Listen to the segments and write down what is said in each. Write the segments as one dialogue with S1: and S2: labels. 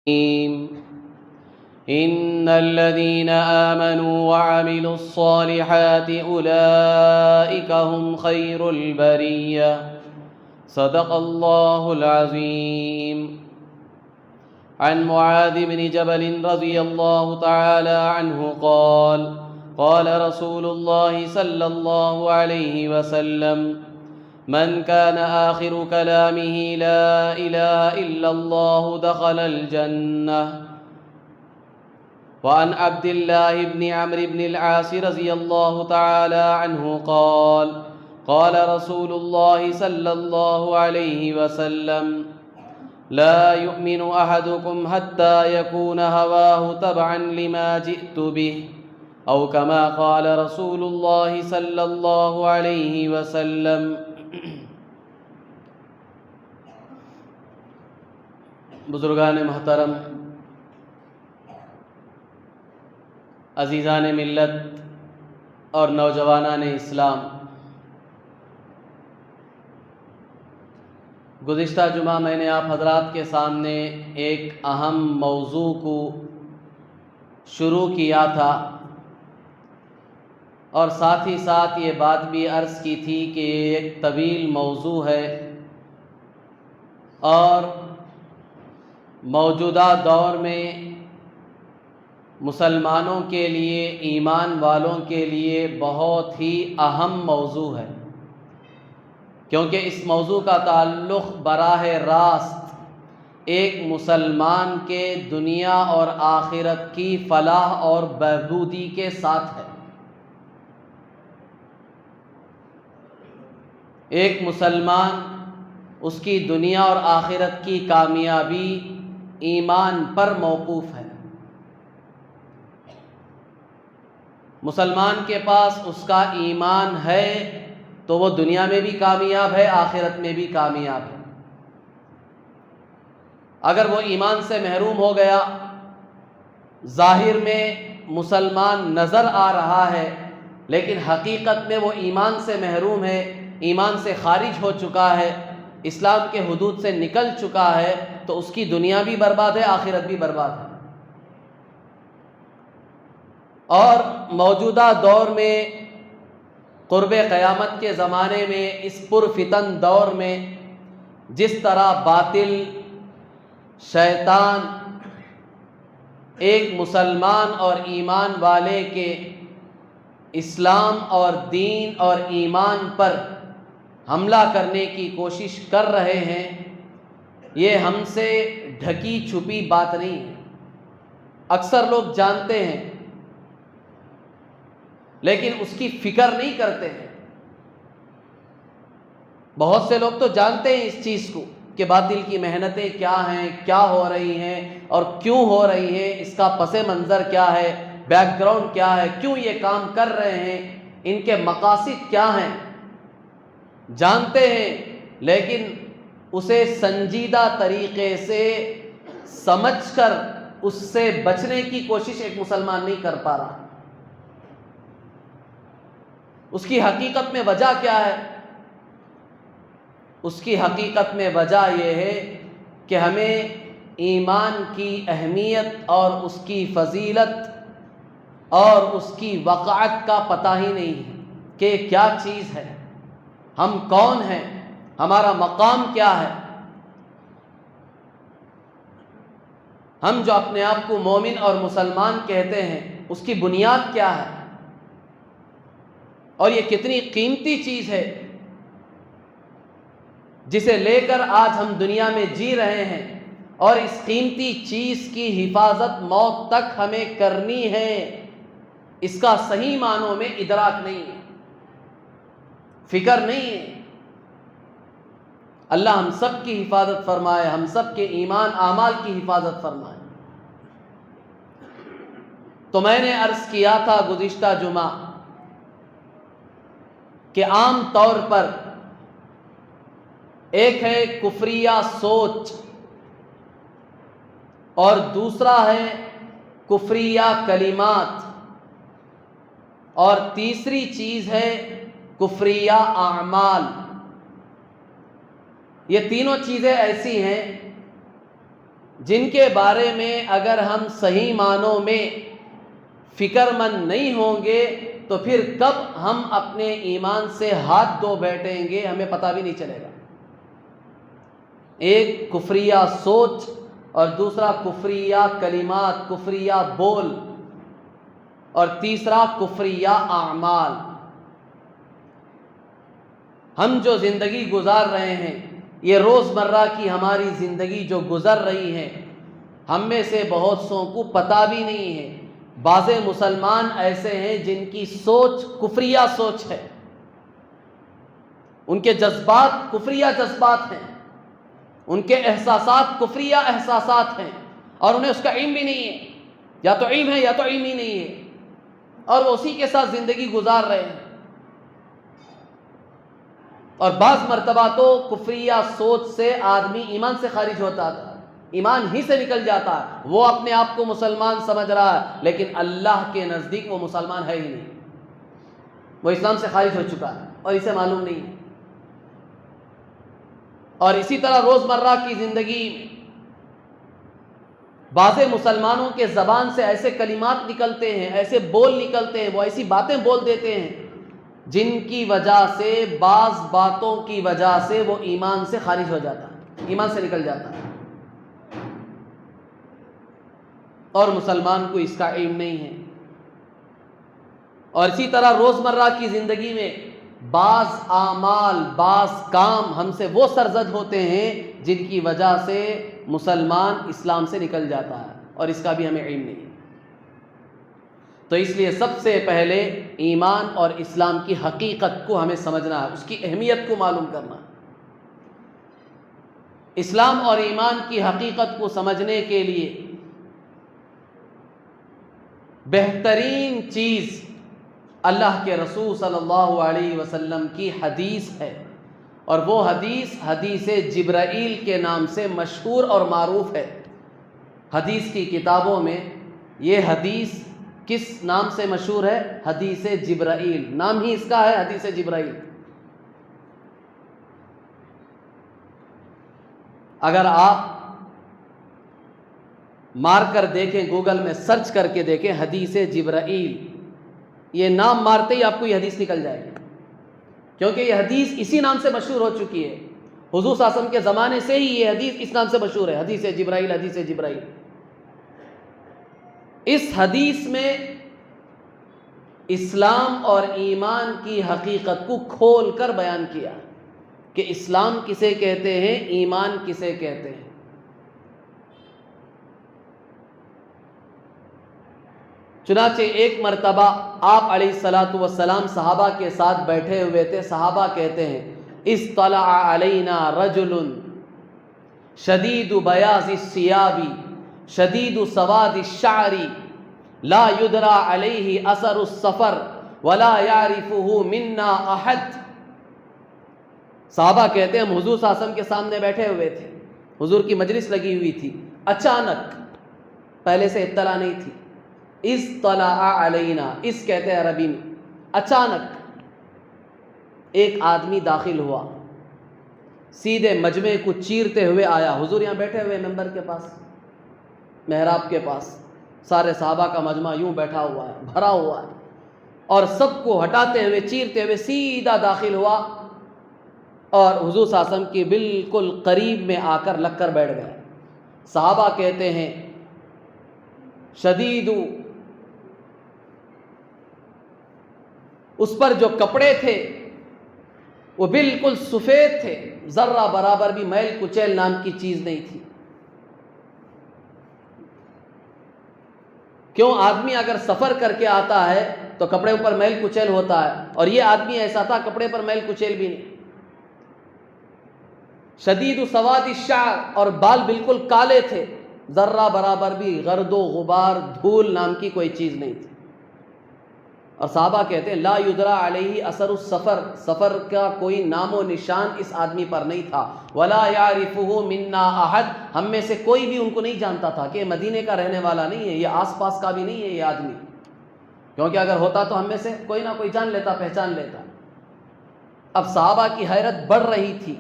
S1: إن الذين آمنوا وعملوا الصالحات أولئك هم خير البرية صدق الله العظيم. عن معاذ بن جبل رضي الله تعالى عنه قال قال رسول الله صلى الله عليه وسلم: من كان آخر كلامه لا إله إلا الله دخل الجنة. وعن عبد الله بن عمرو بن العاص رضي الله تعالى عنه قال قال رسول الله صلى الله عليه وسلم: لا يؤمن أحدكم حتى يكون هواه تبعا لما جئت به، أو كما قال رسول الله صلى الله عليه وسلم. بزرگان محترم، عزیزان ملت اور نوجوانان اسلام، گزشتہ جمعہ میں نے آپ حضرات کے سامنے ایک اہم موضوع کو شروع کیا تھا اور ساتھ ہی ساتھ یہ بات بھی عرض کی تھی کہ یہ ایک طویل موضوع ہے اور موجودہ دور میں مسلمانوں کے لیے، ایمان والوں کے لیے بہت ہی اہم موضوع ہے، کیونکہ اس موضوع کا تعلق براہ راست ایک مسلمان کے دنیا اور آخرت کی فلاح اور بہبودی کے ساتھ ہے۔ ایک مسلمان، اس کی دنیا اور آخرت کی کامیابی ایمان پر موقوف ہے۔ مسلمان کے پاس اس کا ایمان ہے تو وہ دنیا میں بھی کامیاب ہے، آخرت میں بھی کامیاب ہے۔ اگر وہ ایمان سے محروم ہو گیا، ظاہر میں مسلمان نظر آ رہا ہے لیکن حقیقت میں وہ ایمان سے محروم ہے، ایمان سے خارج ہو چکا ہے، اسلام کے حدود سے نکل چکا ہے، تو اس کی دنیا بھی برباد ہے، آخرت بھی برباد ہے۔ اور موجودہ دور میں، قرب قیامت کے زمانے میں، اس پرفتن دور میں جس طرح باطل، شیطان ایک مسلمان اور ایمان والے کے اسلام اور دین اور ایمان پر حملہ کرنے کی کوشش کر رہے ہیں، یہ ہم سے ڈھکی چھپی بات نہیں ہے، اکثر لوگ جانتے ہیں لیکن اس کی فکر نہیں کرتے ہیں۔ بہت سے لوگ تو جانتے ہیں اس چیز کو کہ باطل کی محنتیں کیا ہیں، کیا ہو رہی ہیں اور کیوں ہو رہی ہیں، اس کا پس منظر کیا ہے، بیک گراؤنڈ کیا ہے، کیوں یہ کام کر رہے ہیں، ان کے مقاصد کیا ہیں، جانتے ہیں، لیکن اسے سنجیدہ طریقے سے سمجھ کر اس سے بچنے کی کوشش ایک مسلمان نہیں کر پا رہا۔ اس کی حقیقت میں وجہ کیا ہے؟ اس کی حقیقت میں وجہ یہ ہے کہ ہمیں ایمان کی اہمیت اور اس کی فضیلت اور اس کی وقعت کا پتہ ہی نہیں ہے کہ کیا چیز ہے، ہم کون ہیں، ہمارا مقام کیا ہے۔ ہم جو اپنے آپ کو مومن اور مسلمان کہتے ہیں، اس کی بنیاد کیا ہے، اور یہ کتنی قیمتی چیز ہے جسے لے کر آج ہم دنیا میں جی رہے ہیں، اور اس قیمتی چیز کی حفاظت موت تک ہمیں کرنی ہے۔ اس کا صحیح معنوں میں ادراک نہیں ہے، فکر نہیں ہے۔ اللہ ہم سب کی حفاظت فرمائے، ہم سب کے ایمان اعمال کی حفاظت فرمائے۔ تو میں نے عرض کیا تھا گزشتہ جمعہ کہ عام طور پر ایک ہے کفریہ سوچ اور دوسرا ہے کفریہ کلمات، اور تیسری چیز ہے کفریہ اعمال۔ یہ تینوں چیزیں ایسی ہیں جن کے بارے میں اگر ہم صحیح معنوں میں فکر مند نہیں ہوں گے تو پھر کب ہم اپنے ایمان سے ہاتھ دھو بیٹھیں گے ہمیں پتہ بھی نہیں چلے گا۔ ایک کفریہ سوچ اور دوسرا کفریہ کلمات، کفریہ بول، اور تیسرا کفریہ اعمال۔ ہم جو زندگی گزار رہے ہیں، یہ روزمرہ کی ہماری زندگی جو گزر رہی ہے، ہم میں سے بہت سوں کو پتہ بھی نہیں ہے۔ بعض مسلمان ایسے ہیں جن کی سوچ کفریہ سوچ ہے، ان کے جذبات کفریہ جذبات ہیں، ان کے احساسات کفریہ احساسات ہیں، اور انہیں اس کا علم بھی نہیں ہے، یا تو علم ہے یا تو علم ہی نہیں ہے، اور وہ اسی کے ساتھ زندگی گزار رہے ہیں۔ اور بعض مرتبہ تو کفریہ سوچ سے آدمی ایمان سے خارج ہوتا تھا، ایمان ہی سے نکل جاتا ہے۔ وہ اپنے آپ کو مسلمان سمجھ رہا ہے، لیکن اللہ کے نزدیک وہ مسلمان ہے ہی نہیں، وہ اسلام سے خارج ہو چکا ہے اور اسے معلوم نہیں ہے۔ اور اسی طرح روزمرہ کی زندگی میں بعض مسلمانوں کے زبان سے ایسے کلمات نکلتے ہیں، ایسے بول نکلتے ہیں، وہ ایسی باتیں بول دیتے ہیں جن کی وجہ سے، بعض باتوں کی وجہ سے وہ ایمان سے خارج ہو جاتا ہے، ایمان سے نکل جاتا ہے، اور مسلمان کو اس کا علم نہیں ہے۔ اور اسی طرح روزمرہ کی زندگی میں بعض اعمال، بعض کام ہم سے وہ سرزد ہوتے ہیں جن کی وجہ سے مسلمان اسلام سے نکل جاتا ہے، اور اس کا بھی ہمیں علم نہیں ہے۔ تو اس لیے سب سے پہلے ایمان اور اسلام کی حقیقت کو ہمیں سمجھنا ہے، اس کی اہمیت کو معلوم کرنا ہے۔ اسلام اور ایمان کی حقیقت کو سمجھنے کے لیے بہترین چیز اللہ کے رسول صلی اللہ علیہ وسلم کی حدیث ہے، اور وہ حدیث جبرائیل کے نام سے مشہور اور معروف ہے۔ حدیث کی کتابوں میں یہ حدیث کس نام سے مشہور ہے؟ حدیث جبرائیل، نام ہی اس کا ہے، حدیث جبرائیل۔ اگر آپ مار کر دیکھیں، گوگل میں سرچ کر کے دیکھیں حدیث جبرائیل، یہ نام مارتے ہی آپ کو یہ حدیث نکل جائے گی، کیونکہ یہ حدیث اسی نام سے مشہور ہو چکی ہے۔ حضور صلی اللہ علیہ وسلم کے زمانے سے ہی یہ حدیث اس نام سے مشہور ہے، حدیث جبرائیل، حدیث جبرائیل۔ اس حدیث میں اسلام اور ایمان کی حقیقت کو کھول کر بیان کیا کہ اسلام کسے کہتے ہیں، ایمان کسے کہتے ہیں۔ چنانچہ ایک مرتبہ آپ علیہ الصلاۃ والسلام صحابہ کے ساتھ بیٹھے ہوئے تھے، صحابہ کہتے ہیں اطلع علینا رجل شدید بیاض الثیاب شدید سواد الشعر لا یدری علیہ اثر السفر ولا یعرفہ منا احد۔ صحابہ کہتے ہیں ہم حضور صلی اللہ علیہ وسلم کے سامنے بیٹھے ہوئے تھے، حضور کی مجلس لگی ہوئی تھی، اچانک، پہلے سے اطلاع نہیں تھی، اطلع علینا، اس کہتے ہیں عربی میں، اچانک ایک آدمی داخل ہوا، سیدھے مجمع کو چیرتے ہوئے آیا۔ حضور یہاں بیٹھے ہوئے ممبر کے پاس، محراب کے پاس، سارے صحابہ کا مجمع یوں بیٹھا ہوا ہے، بھرا ہوا ہے، اور سب کو ہٹاتے ہوئے، چیرتے ہوئے سیدھا داخل ہوا، اور حضور صلی اللہ علیہ وسلم کی بالکل قریب میں آ کر لگ کر بیٹھ گئے۔ صحابہ کہتے ہیں شدید، اس پر جو کپڑے تھے وہ بالکل سفید تھے، ذرہ برابر بھی میل کچیل نام کی چیز نہیں تھی۔ کیوں؟ آدمی اگر سفر کر کے آتا ہے تو کپڑے پر میل کچیل ہوتا ہے، اور یہ آدمی ایسا تھا کپڑے پر میل کچیل بھی نہیں۔ شدید سواد الشعر، اور بال بالکل کالے تھے، ذرہ برابر بھی گرد و غبار، دھول نام کی کوئی چیز نہیں تھی۔ اور صحابہ کہتے ہیں لا یدری علیہ اثر السفر، سفر کا کوئی نام و نشان اس آدمی پر نہیں تھا، ولا یعرفہ منا احد، ہم میں سے کوئی بھی ان کو نہیں جانتا تھا کہ یہ مدینے کا رہنے والا نہیں ہے، یہ آس پاس کا بھی نہیں ہے یہ آدمی، کیونکہ اگر ہوتا تو ہم میں سے کوئی نہ کوئی جان لیتا، پہچان لیتا۔ اب صحابہ کی حیرت بڑھ رہی تھی،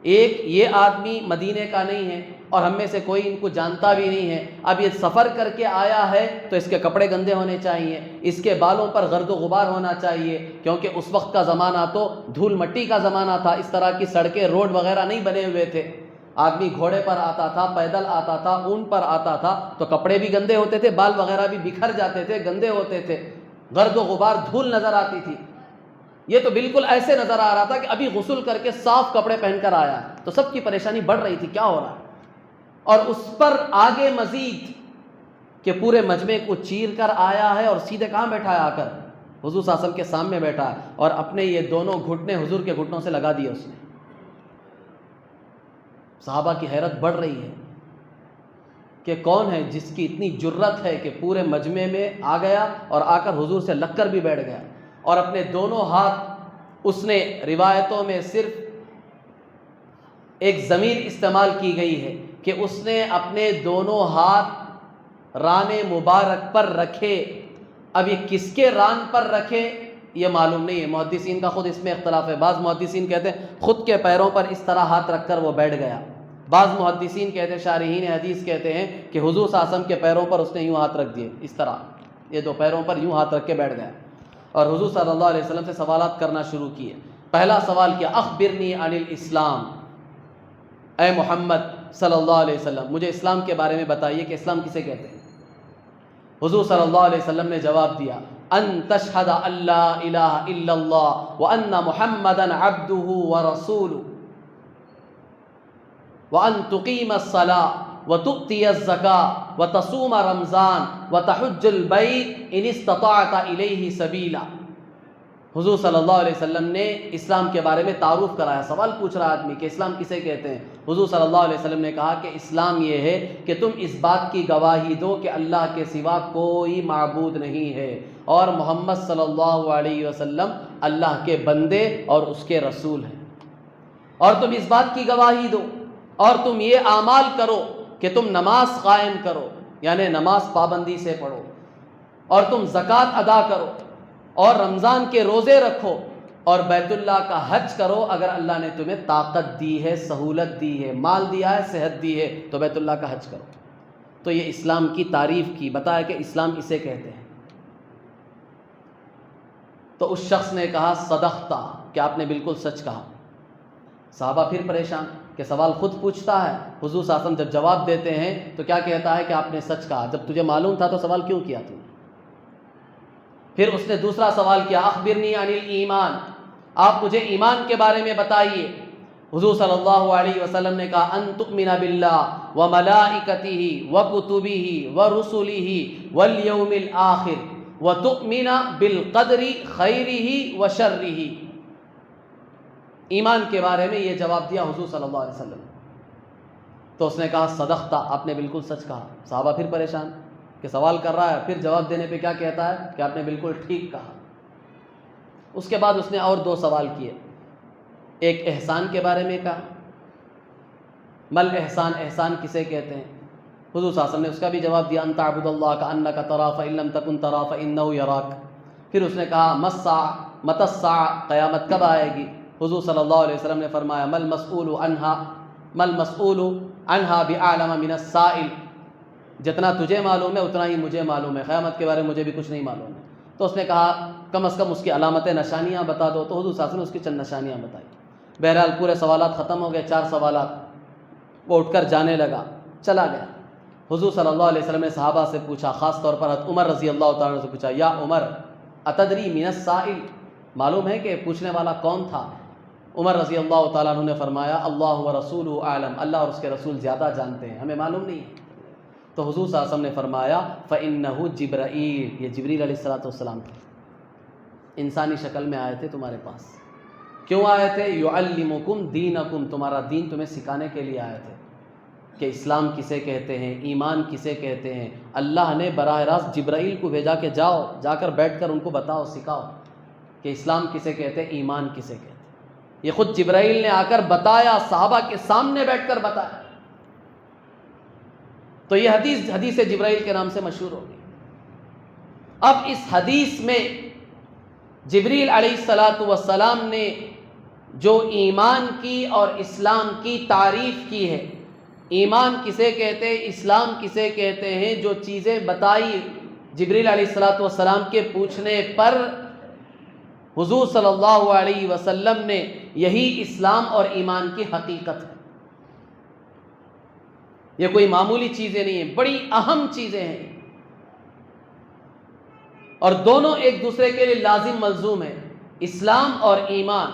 S1: ایک یہ آدمی مدینے کا نہیں ہے، اور ہم میں سے کوئی ان کو جانتا بھی نہیں ہے. اب یہ سفر کر کے آیا ہے تو اس کے کپڑے گندے ہونے چاہیے, اس کے بالوں پر گرد و غبار ہونا چاہیے, کیونکہ اس وقت کا زمانہ تو دھول مٹی کا زمانہ تھا, اس طرح کی سڑکیں روڈ وغیرہ نہیں بنے ہوئے تھے. آدمی گھوڑے پر آتا تھا, پیدل آتا تھا, اون پر آتا تھا, تو کپڑے بھی گندے ہوتے تھے, بال وغیرہ بھی بکھر جاتے تھے, گندے ہوتے تھے, گرد و غبار دھول نظر آتی تھی. یہ تو بالکل ایسے نظر آ رہا تھا کہ ابھی غسل کر کے صاف کپڑے پہن کر آیا ہے. تو سب کی پریشانی بڑھ رہی تھی, کیا ہو رہا ہے. اور اس پر آگے مزید کہ پورے مجمع کو چیر کر آیا ہے اور سیدھے کہاں بیٹھا ہے, آ کر حضور صلی اللہ علیہ وسلم کے سامنے بیٹھا ہے, اور اپنے یہ دونوں گھٹنے حضور کے گھٹنوں سے لگا دیے اس نے. صحابہ کی حیرت بڑھ رہی ہے کہ کون ہے جس کی اتنی جرت ہے کہ پورے مجمع میں آ گیا اور آ کر حضور سے لگ کر بھی بیٹھ گیا, اور اپنے دونوں ہاتھ, اس نے روایتوں میں صرف ایک ضمیر استعمال کی گئی ہے کہ اس نے اپنے دونوں ہاتھ ران مبارک پر رکھے. اب یہ کس کے ران پر رکھے یہ معلوم نہیں ہے, محدثین کا خود اس میں اختلاف ہے. بعض محدثین کہتے ہیں خود کے پیروں پر اس طرح ہاتھ رکھ کر وہ بیٹھ گیا. بعض محدثین کہتے ہیں, شارحین حدیث کہتے ہیں کہ حضور صلی اللہ علیہ وسلم کے پیروں پر اس نے یوں ہاتھ رکھ دیے, اس طرح یہ دو پیروں پر یوں ہاتھ رکھ کے بیٹھ گیا, اور حضور صلی اللہ علیہ وسلم سے سوالات کرنا شروع کیے. پہلا سوال کیا, اخبرنی عن الاسلام, اے محمد صلی اللہ علیہ وسلم مجھے اسلام کے بارے میں بتائیے کہ اسلام کسے کہتے ہیں. حضور صلی اللہ علیہ وسلم نے جواب دیا, ان تشہد ان لا الہ الا اللہ وان محمدا عبدہ ورسولہ وان تقیم الصلاۃ وتؤتی الزکاۃ وتصوم رمضان وتحج البیت ان استطعت الیہ سبیلا. حضور صلی اللہ علیہ وسلم نے اسلام کے بارے میں تعارف کرایا. سوال پوچھ رہا آدمی کہ اسلام کسے کہتے ہیں. حضور صلی اللہ علیہ وسلم نے کہا کہ اسلام یہ ہے کہ تم اس بات کی گواہی دو کہ اللہ کے سوا کوئی معبود نہیں ہے, اور محمد صلی اللہ علیہ وسلم اللہ کے بندے اور اس کے رسول ہیں. اور تم اس بات کی گواہی دو, اور تم یہ اعمال کرو کہ تم نماز قائم کرو, یعنی نماز پابندی سے پڑھو, اور تم زکوٰۃ ادا کرو, اور رمضان کے روزے رکھو, اور بیت اللہ کا حج کرو اگر اللہ نے تمہیں طاقت دی ہے, سہولت دی ہے, مال دیا ہے, صحت دی ہے, تو بیت اللہ کا حج کرو. تو یہ اسلام کی تعریف کی, بتایا کہ اسلام اسے کہتے ہیں. تو اس شخص نے کہا صدقتا, کہ آپ نے بالکل سچ کہا. صحابہ پھر پریشان کہ سوال خود پوچھتا ہے, حضور صلی اللہ علیہ وسلم جب جواب دیتے ہیں تو کیا کہتا ہے کہ آپ نے سچ کہا, جب تجھے معلوم تھا تو سوال کیوں کیا تم نے. پھر اس نے دوسرا سوال کیا, اخبرنی عن الایمان, آپ مجھے ایمان کے بارے میں بتائیے. حضور صلی اللہ علیہ وسلم نے کہا ان تؤمن باللہ وملائکتہ وکتبہ ورسلہ والیوم الآخر وتؤمن بالقدر خیرہ وشرہ. ایمان کے بارے میں یہ جواب دیا حضور صلی اللہ علیہ وسلم. تو اس نے کہا صدقتا, آپ نے بالکل سچ کہا. صحابہ پھر پریشان کہ سوال کر رہا ہے, پھر جواب دینے پہ کیا کہتا ہے کہ آپ نے بالکل ٹھیک کہا. اس کے بعد اس نے اور دو سوال کیے. ایک احسان کے بارے میں کہا, مل احسان, احسان کسے کہتے ہیں. حضور صلی اللہ علیہ وسلم نے اس کا بھی جواب دیا, ان تعبد اللہ کأنک تراہ فإن لم تکن تراہ فإنہ یراک. پھر اس نے کہا متی الساعہ, قیامت کب آئے گی. حضور صلی اللہ علیہ وسلم نے فرمایا مل مسئول عنہا بعلم من السائل, جتنا تجھے معلوم ہے اتنا ہی مجھے معلوم ہے, قیامت کے بارے میں مجھے بھی کچھ نہیں معلوم ہے. تو اس نے کہا کم از کم اس کی علامتیں, نشانیاں بتا دو. تو حضور صلی اللہ علیہ وسلم نے اس کی چند نشانیاں بتائی. بہرحال پورے سوالات ختم ہو گئے, 4 سوالات. وہ اٹھ کر جانے لگا, چلا گیا. حضور صلی اللہ علیہ وسلم نے صحابہ سے پوچھا, خاص طور پر حضرت عمر رضی اللہ تعالیٰ عنہ سے پوچھا, یا عمر اتدری من السائل, معلوم ہے کہ پوچھنے والا کون تھا. عمر رضی اللہ تعالیٰ عنہ نے فرمایا اللہ ورسولہ اعلم, اللہ اور اس کے رسول زیادہ جانتے ہیں, ہمیں معلوم نہیں ہے. تو حضور صلی اللہ علیہ وسلم نے فرمایا فإنہ جبرائیل, یہ جبریل علیہ السلام تھے, انسانی شکل میں آئے تھے تمہارے پاس. کیوں آئے تھے؟ یعلمکم دینکم, تمہارا دین تمہیں سکھانے کے لیے آئے تھے کہ اسلام کسے کہتے ہیں, ایمان کسے کہتے ہیں. اللہ نے براہ راست جبرائیل کو بھیجا کہ جاؤ, جا کر بیٹھ کر ان کو بتاؤ, سکھاؤ کہ اسلام کسے کہتے ہیں, ایمان کسے کہتے ہیں. یہ خود جبرائیل نے آ کر بتایا, صحابہ کے سامنے بیٹھ کر بتایا. تو یہ حدیث جبرائیل کے نام سے مشہور ہوگی. اب اس حدیث میں جبریل علیہ السلام نے جو ایمان کی اور اسلام کی تعریف کی ہے, ایمان کسے کہتے ہیں، اسلام کسے کہتے ہیں؟ جو چیزیں بتائی جبریل علیہ السلام کے پوچھنے پر حضور صلی اللہ علیہ وسلم نے، یہی اسلام اور ایمان کی حقیقت ہے۔ یہ کوئی معمولی چیزیں نہیں ہیں، بڑی اہم چیزیں ہیں، اور دونوں ایک دوسرے کے لیے لازم ملزوم ہیں، اسلام اور ایمان۔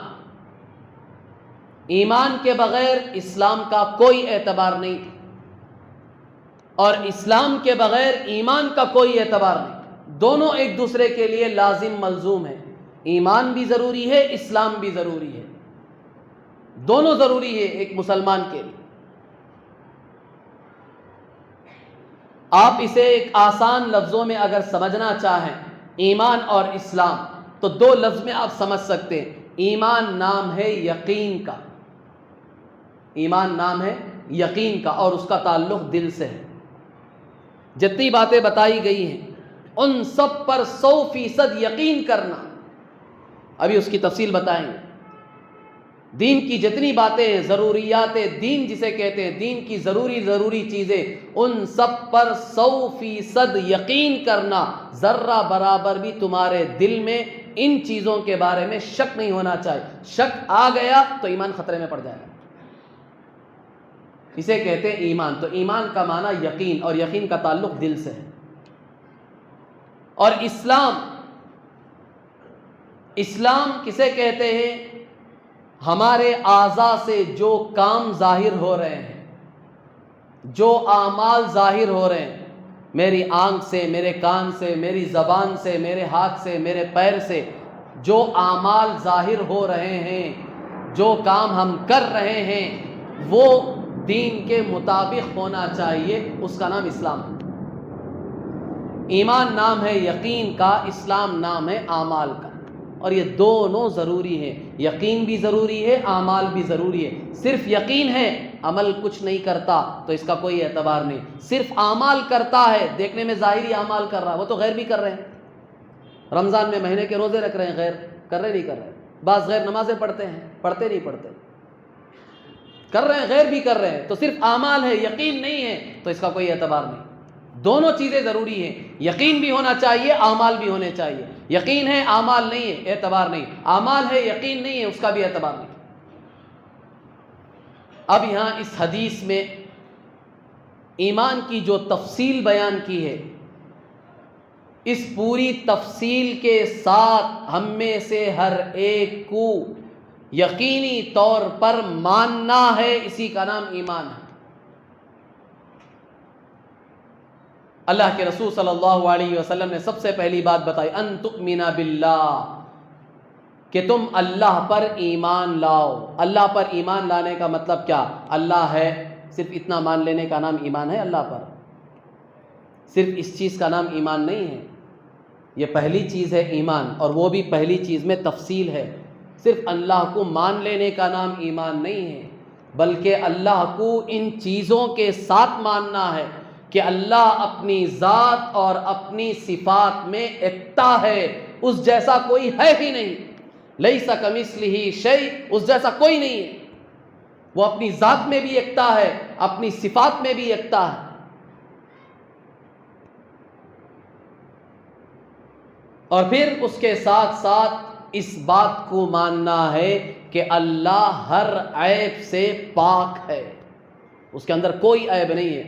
S1: ایمان کے بغیر اسلام کا کوئی اعتبار نہیں، اور اسلام کے بغیر ایمان کا کوئی اعتبار نہیں۔ دونوں ایک دوسرے کے لیے لازم ملزوم ہیں، ایمان بھی ضروری ہے، اسلام بھی ضروری ہے، دونوں ضروری ہے ایک مسلمان کے لیے۔ آپ اسے ایک آسان لفظوں میں اگر سمجھنا چاہیں، ایمان اور اسلام، تو دو لفظ میں آپ سمجھ سکتے ہیں۔ ایمان نام ہے یقین کا، ایمان نام ہے یقین کا، اور اس کا تعلق دل سے ہے۔ جتنی باتیں بتائی گئی ہیں ان سب پر 100% یقین کرنا، ابھی اس کی تفصیل بتائیں گے۔ دین کی جتنی باتیں ہیں، ضروریات دین جسے کہتے ہیں، دین کی ضروری چیزیں، ان سب پر 100% یقین کرنا۔ ذرہ برابر بھی تمہارے دل میں ان چیزوں کے بارے میں شک نہیں ہونا چاہیے۔ شک آ گیا تو ایمان خطرے میں پڑ جائے گا۔ اسے کہتے ہیں ایمان۔ تو ایمان کا معنی یقین، اور یقین کا تعلق دل سے ہے۔ اور اسلام کسے کہتے ہیں؟ ہمارے اعضاء سے جو کام ظاہر ہو رہے ہیں، جو اعمال ظاہر ہو رہے ہیں، میری آنکھ سے، میرے کان سے، میری زبان سے، میرے ہاتھ سے، میرے پیر سے جو اعمال ظاہر ہو رہے ہیں، جو کام ہم کر رہے ہیں، وہ دین کے مطابق ہونا چاہیے، اس کا نام اسلام ہے۔ ایمان نام ہے یقین کا، اسلام نام ہے اعمال کا، اور یہ دونوں ضروری ہیں۔ یقین بھی ضروری ہے، اعمال بھی ضروری ہے۔ صرف یقین ہے، عمل کچھ نہیں کرتا تو اس کا کوئی اعتبار نہیں۔ صرف اعمال کرتا ہے، دیکھنے میں ظاہری اعمال کر رہا ہے، وہ تو غیر بھی کر رہے ہیں۔ رمضان میں مہینے کے روزے رکھ رہے ہیں، غیر کر رہے نہیں کر رہے؟ بعض غیر نمازیں پڑھتے ہیں، پڑھتے نہیں پڑھتے؟ کر رہے ہیں، غیر بھی کر رہے ہیں۔ تو صرف اعمال ہے، یقین نہیں ہے تو اس کا کوئی اعتبار نہیں۔ دونوں چیزیں ضروری ہیں، یقین بھی ہونا چاہیے، اعمال بھی ہونے چاہیے۔ یقین ہے، اعمال نہیں ہے، اعتبار نہیں۔ اعمال ہے، یقین نہیں ہے، اس کا بھی اعتبار نہیں۔ اب یہاں اس حدیث میں ایمان کی جو تفصیل بیان کی ہے، اس پوری تفصیل کے ساتھ ہم میں سے ہر ایک کو یقینی طور پر ماننا ہے، اسی کا نام ایمان ہے۔ اللہ کے رسول صلی اللہ علیہ وسلم نے سب سے پہلی بات بتائی، ان تؤمن باللہ، کہ تم اللہ پر ایمان لاؤ۔ اللہ پر ایمان لانے کا مطلب کیا؟ اللہ ہے، صرف اتنا مان لینے کا نام ایمان ہے اللہ پر؟ صرف اس چیز کا نام ایمان نہیں ہے، یہ پہلی چیز ہے ایمان، اور وہ بھی پہلی چیز میں تفصیل ہے۔ صرف اللہ کو مان لینے کا نام ایمان نہیں ہے، بلکہ اللہ کو ان چیزوں کے ساتھ ماننا ہے کہ اللہ اپنی ذات اور اپنی صفات میں یکتا ہے، اس جیسا کوئی ہے ہی نہیں۔ لیس کمثلہ شیء، اس جیسا کوئی نہیں ہے۔ وہ اپنی ذات میں بھی یکتا ہے، اپنی صفات میں بھی یکتا ہے۔ اور پھر اس کے ساتھ ساتھ اس بات کو ماننا ہے کہ اللہ ہر عیب سے پاک ہے، اس کے اندر کوئی عیب نہیں ہے۔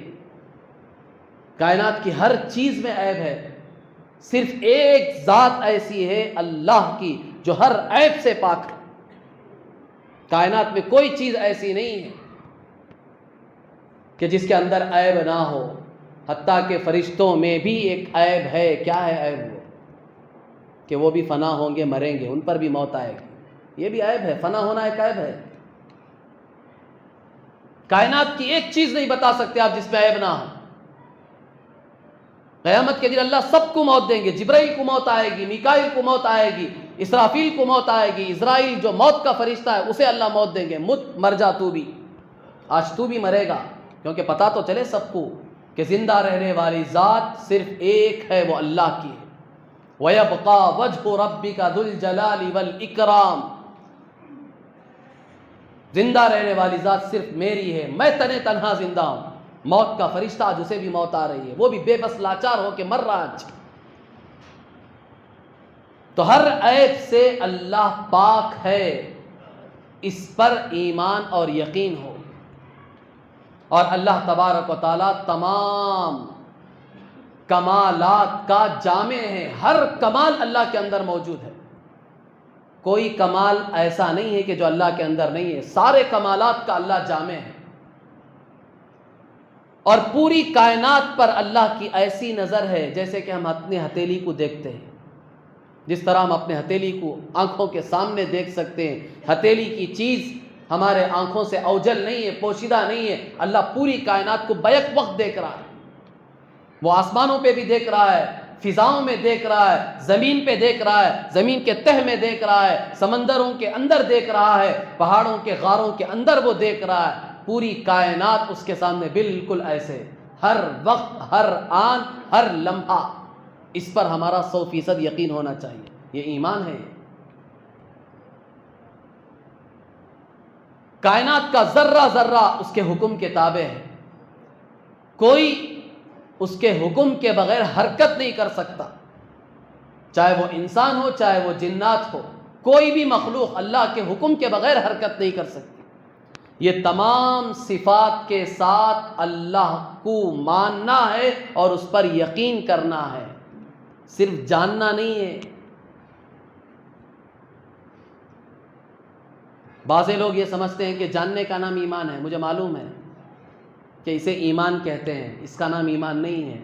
S1: کائنات کی ہر چیز میں عیب ہے، صرف ایک ذات ایسی ہے اللہ کی جو ہر عیب سے پاک ہے۔ کائنات میں کوئی چیز ایسی نہیں ہے کہ جس کے اندر عیب نہ ہو، حتیٰ کہ فرشتوں میں بھی ایک عیب ہے۔ کیا ہے عیب؟ وہ کہ وہ بھی فنا ہوں گے، مریں گے، ان پر بھی موت آئے گی، یہ بھی عیب ہے۔ فنا ہونا ایک عیب ہے۔ کائنات کی ایک چیز نہیں بتا سکتے آپ جس میں عیب نہ ہو۔ قیامت کے دن اللہ سب کو موت دیں گے، جبرائیل کو موت آئے گی، میکائیل کو موت آئے گی، اسرافیل کو موت آئے گی، اسرائیل جو موت کا فرشتہ ہے اسے اللہ موت دیں گے۔ مر جا تو بھی، آج تو بھی مرے گا، کیونکہ پتہ تو چلے سب کو کہ زندہ رہنے والی ذات صرف ایک ہے، وہ اللہ کی ہے۔ وَيَبْقَى وَجْهُ رَبِّكَ ذُو الْجَلَالِ وَالْإِكْرَامِ، زندہ رہنے والی ذات صرف میری ہے، میں تنہا زندہ ہوں۔ موت کا فرشتہ آج اسے بھی موت آ رہی ہے، وہ بھی بے بس لاچار ہو کے مر رہا آج۔ تو ہر عیب سے اللہ پاک ہے، اس پر ایمان اور یقین ہو۔ اور اللہ تبارک و تعالیٰ تمام کمالات کا جامع ہے، ہر کمال اللہ کے اندر موجود ہے، کوئی کمال ایسا نہیں ہے کہ جو اللہ کے اندر نہیں ہے، سارے کمالات کا اللہ جامع ہے۔ اور پوری کائنات پر اللہ کی ایسی نظر ہے جیسے کہ ہم اپنے ہتھیلی کو دیکھتے ہیں، جس طرح ہم اپنے ہتھیلی کو آنکھوں کے سامنے دیکھ سکتے ہیں، ہتھیلی کی چیز ہمارے آنکھوں سے اوجھل نہیں ہے، پوشیدہ نہیں ہے، اللہ پوری کائنات کو بیک وقت دیکھ رہا ہے، وہ آسمانوں پہ بھی دیکھ رہا ہے، فضاؤں میں دیکھ رہا ہے، زمین پہ دیکھ رہا ہے، زمین کے تہ میں دیکھ رہا ہے، سمندروں کے اندر دیکھ رہا ہے، پہاڑوں کے غاروں کے اندر وہ دیکھ رہا ہے، پوری کائنات اس کے سامنے بالکل ایسے، ہر وقت، ہر آن، ہر لمحہ۔ اس پر ہمارا 100% یقین ہونا چاہیے، یہ ایمان ہے۔ کائنات کا ذرہ ذرہ اس کے حکم کے تابع ہے، کوئی اس کے حکم کے بغیر حرکت نہیں کر سکتا، چاہے وہ انسان ہو چاہے وہ جنات ہو، کوئی بھی مخلوق اللہ کے حکم کے بغیر حرکت نہیں کر سکتی۔ یہ تمام صفات کے ساتھ اللہ کو ماننا ہے اور اس پر یقین کرنا ہے، صرف جاننا نہیں ہے۔ بعض لوگ یہ سمجھتے ہیں کہ جاننے کا نام ایمان ہے، مجھے معلوم ہے کہ اسے ایمان کہتے ہیں، اس کا نام ایمان نہیں ہے،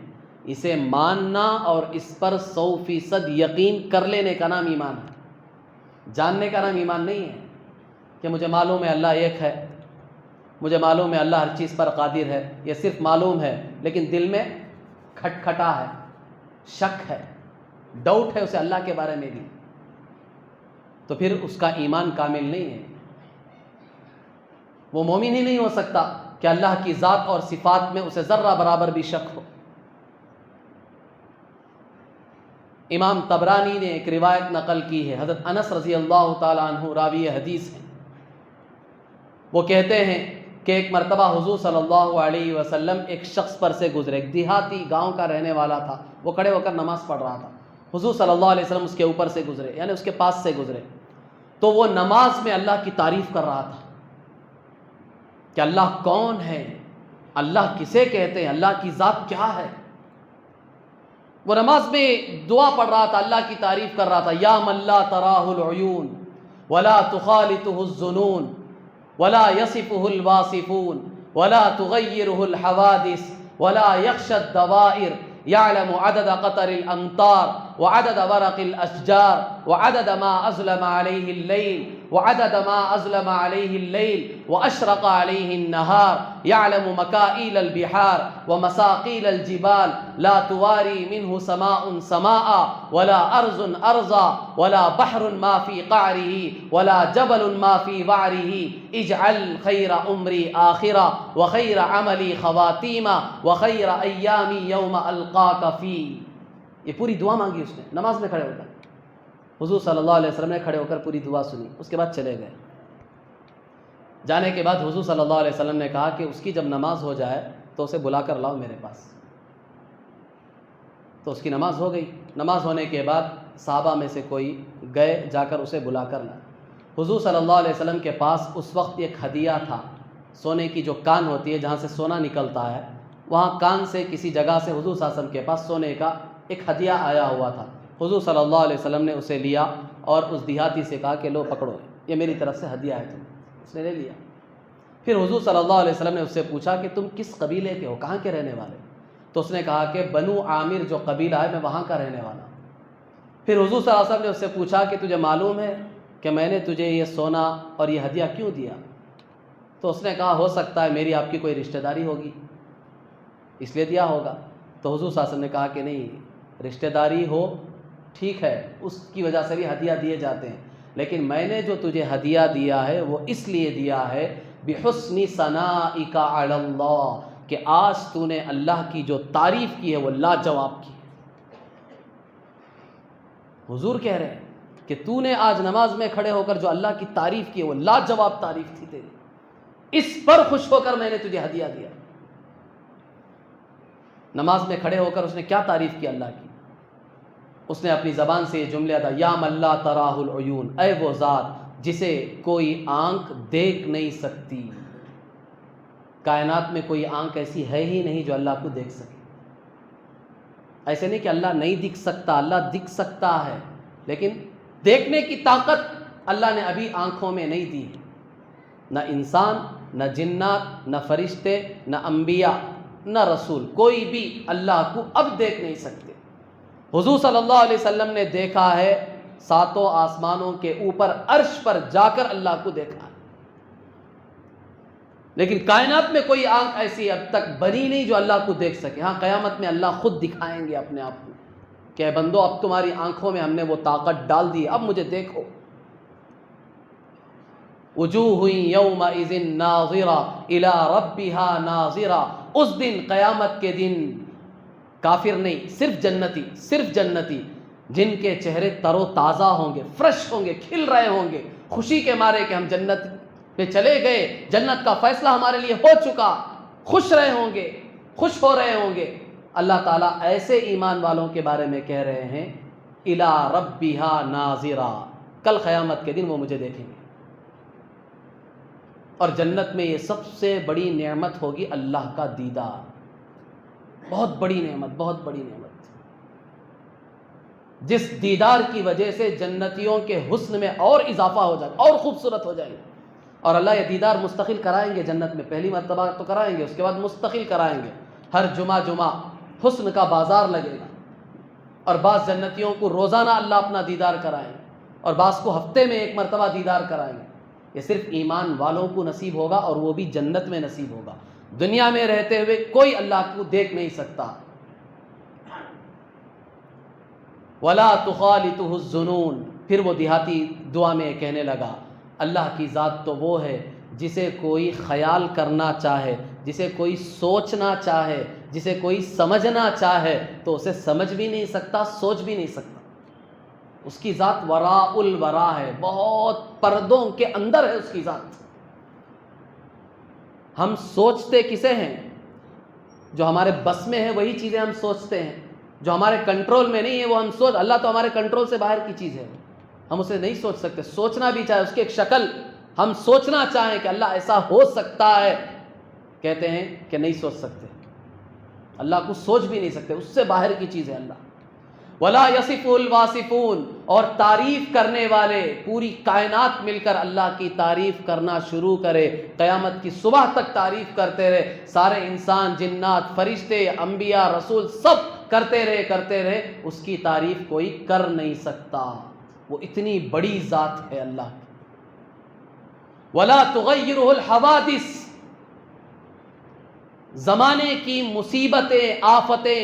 S1: اسے ماننا اور اس پر 100% یقین کر لینے کا نام ایمان ہے۔ جاننے کا نام ایمان نہیں ہے کہ مجھے معلوم ہے اللہ ایک ہے، مجھے معلوم ہے اللہ ہر چیز پر قادر ہے، یہ صرف معلوم ہے لیکن دل میں کھٹکھٹا ہے، شک ہے، ڈاؤٹ ہے اسے اللہ کے بارے میں بھی، تو پھر اس کا ایمان کامل نہیں ہے، وہ مومن ہی نہیں ہو سکتا کہ اللہ کی ذات اور صفات میں اسے ذرہ برابر بھی شک ہو۔ امام طبرانی نے ایک روایت نقل کی ہے، حضرت انس رضی اللہ تعالیٰ عنہ راوی حدیث ہیں، وہ کہتے ہیں کہ ایک مرتبہ حضور صلی اللہ علیہ وسلم ایک شخص پر سے گزرے، ایک دیہاتی گاؤں کا رہنے والا تھا، وہ کھڑے ہو کر نماز پڑھ رہا تھا، حضور صلی اللہ علیہ وسلم اس کے اوپر سے گزرے، یعنی اس کے پاس سے گزرے، تو وہ نماز میں اللہ کی تعریف کر رہا تھا کہ اللہ کون ہے، اللہ کسے کہتے ہیں، اللہ کی ذات کیا ہے۔ وہ نماز میں دعا پڑھ رہا تھا، اللہ کی تعریف کر رہا تھا، یا من لا تراہ العیون ولا تخالطہ الظنون ولا يصفه الواصفون ولا تغيره الحوادث ولا يخشى الدوائر يعلم عدد قطر الأمطار وعدد ورق الأشجار وعدد ما أظلم عليه الليل وعدد ما أظلم عليه الليل وأشرق عليه النهار يعلم مكائيل البحار ومساقيل الجبال لا تواري منه سماء سماء ولا أرض أرضا ولا بحر ما في قعره ولا جبل ما في وعره اجعل خير عمري آخرة وخير عملي خواتيما وخير أيامي يوم ألقاك فيه۔ یہ پوری دعا مانگی اس نے نماز میں کھڑے ہو کر، حضور صلی اللہ علیہ وسلم نے کھڑے ہو کر پوری دعا سنی، اس کے بعد چلے گئے۔ جانے کے بعد حضور صلی اللہ علیہ وسلم نے کہا کہ اس کی جب نماز ہو جائے تو اسے بلا کر لاؤ میرے پاس۔ تو اس کی نماز ہو گئی، نماز ہونے کے بعد صحابہ میں سے کوئی گئے، جا کر اسے بلا کر لائے۔ حضور صلی اللہ علیہ وسلم کے پاس اس وقت ایک ہدیہ تھا، سونے کی جو کان ہوتی ہے جہاں سے سونا نکلتا ہے، وہاں کان سے کسی جگہ سے حضور صلی اللہ علیہ وسلم کے پاس سونے کا ایک ہدیہ آیا ہوا تھا۔ حضور صلی اللہ علیہ وسلم نے اسے لیا اور اس دیہاتی سے کہا کہ لو پکڑو، یہ میری طرف سے ہدیہ ہے، اس نے لے لیا۔ پھر حضور صلی اللہ علیہ وسلم نے اس سے پوچھا کہ تم کس قبیلے کے ہو، کہاں کے رہنے والے؟ تو اس نے کہا کہ بنو عامر جو قبیلہ ہے میں وہاں کا رہنے والا ہوں۔ پھر حضور صلی اللہ علیہ وسلم نے اس سے پوچھا کہ تجھے معلوم ہے کہ میں نے تجھے یہ سونا اور یہ ہدیہ کیوں دیا؟ تو اس نے کہا ہو سکتا ہے میری آپ کی کوئی رشتہ داری ہوگی اس لیے دیا ہوگا۔ تو حضور صلی اللہ علیہ وسلم نے کہا کہ نہیں، رشتہ داری ہو ٹھیک ہے، اس کی وجہ سے بھی ہدیہ دیے جاتے ہیں، لیکن میں نے جو تجھے ہدیہ دیا ہے وہ اس لیے دیا ہے بحسن ثنائک علی اللہ، کہ آج تو نے اللہ کی جو تعریف کی ہے وہ لاجواب کی ہے۔ حضور کہہ رہے ہیں کہ تو نے آج نماز میں کھڑے ہو کر جو اللہ کی تعریف کی ہے وہ لاجواب تعریف تھی تیری، اس پر خوش ہو کر میں نے تجھے ہدیہ دیا۔ نماز میں کھڑے ہو کر اس نے کیا تعریف کی اللہ کی؟ اس نے اپنی زبان سے یہ جملے ادا، یا من لا تراہ العیون، اے وہ ذات جسے کوئی آنکھ دیکھ نہیں سکتی۔ کائنات میں کوئی آنکھ ایسی ہے ہی نہیں جو اللہ کو دیکھ سکے۔ ایسے نہیں کہ اللہ نہیں دکھ سکتا، اللہ دکھ سکتا ہے، لیکن دیکھنے کی طاقت اللہ نے ابھی آنکھوں میں نہیں دی۔ نہ انسان، نہ جنات، نہ فرشتے، نہ انبیاء، نہ رسول، کوئی بھی اللہ کو اب دیکھ نہیں سکتے۔ حضور صلی اللہ علیہ وسلم نے دیکھا ہے، ساتوں آسمانوں کے اوپر عرش پر جا کر اللہ کو دیکھا ہے، لیکن کائنات میں کوئی آنکھ ایسی اب تک بنی نہیں جو اللہ کو دیکھ سکے۔ ہاں قیامت میں اللہ خود دکھائیں گے اپنے آپ کو کہ اے بندو اب تمہاری آنکھوں میں ہم نے وہ طاقت ڈال دی، اب مجھے دیکھو۔ وجوہ یومئذ ناظرہ الی ربها ناظرہ، اس دن، قیامت کے دن، کافر نہیں، صرف جنتی جن کے چہرے تر و تازہ ہوں گے، فریش ہوں گے، کھل رہے ہوں گے، خوشی کے مارے کہ ہم جنت پہ چلے گئے، جنت کا فیصلہ ہمارے لیے ہو چکا، خوش ہو رہے ہوں گے۔ اللہ تعالیٰ ایسے ایمان والوں کے بارے میں کہہ رہے ہیں الی ربها ناظرہ، کل قیامت کے دن وہ مجھے دیکھیں گے۔ اور جنت میں یہ سب سے بڑی نعمت ہوگی اللہ کا دیدار، بہت بڑی نعمت، جس دیدار کی وجہ سے جنتیوں کے حسن میں اور اضافہ ہو جائے، اور خوبصورت ہو جائیں گے۔ اور اللہ یہ دیدار مستقل کرائیں گے جنت میں، پہلی مرتبہ تو کرائیں گے، اس کے بعد مستقل کرائیں گے۔ ہر جمعہ حسن کا بازار لگے گا، اور بعض جنتیوں کو روزانہ اللہ اپنا دیدار کرائیں گے، اور بعض کو ہفتے میں ایک مرتبہ دیدار کرائیں گے۔ یہ صرف ایمان والوں کو نصیب ہوگا، اور وہ بھی جنت میں نصیب ہوگا۔ دنیا میں رہتے ہوئے کوئی اللہ کو دیکھ نہیں سکتا۔ وَلَا تُخَالِطُهُ الظُّنُونَ، پھر وہ دیہاتی دعا میں کہنے لگا، اللہ کی ذات تو وہ ہے جسے کوئی خیال کرنا چاہے، جسے کوئی سوچنا چاہے، جسے کوئی سمجھنا چاہے تو اسے سمجھ بھی نہیں سکتا، سوچ بھی نہیں سکتا۔ اس کی ذات وراء الورا ہے، بہت پردوں کے اندر ہے اس کی ذات۔ ہم سوچتے کسے ہیں؟ جو ہمارے بس میں ہے وہی چیزیں ہم سوچتے ہیں، جو ہمارے کنٹرول میں نہیں ہے وہ ہم سوچ، اللہ تو ہمارے کنٹرول سے باہر کی چیز ہے، ہم اسے نہیں سوچ سکتے۔ سوچنا بھی چاہے، اس کی ایک شکل ہم سوچنا چاہیں کہ اللہ ایسا ہو سکتا ہے، کہتے ہیں کہ نہیں سوچ سکتے، اللہ کو سوچ بھی نہیں سکتے، اس سے باہر کی چیز ہے اللہ۔ وَلَا يَصِفُ الْوَاصِفُونَ، اور تعریف کرنے والے پوری کائنات مل کر اللہ کی تعریف کرنا شروع کرے، قیامت کی صبح تک تعریف کرتے رہے، سارے انسان، جنات، فرشتے، انبیاء، رسول، سب کرتے رہے، اس کی تعریف کوئی کر نہیں سکتا، وہ اتنی بڑی ذات ہے اللہ کی۔ وَلَا تُغَيِّرُهُ الْحَوَادِثُ، زمانے کی مصیبتیں، آفتیں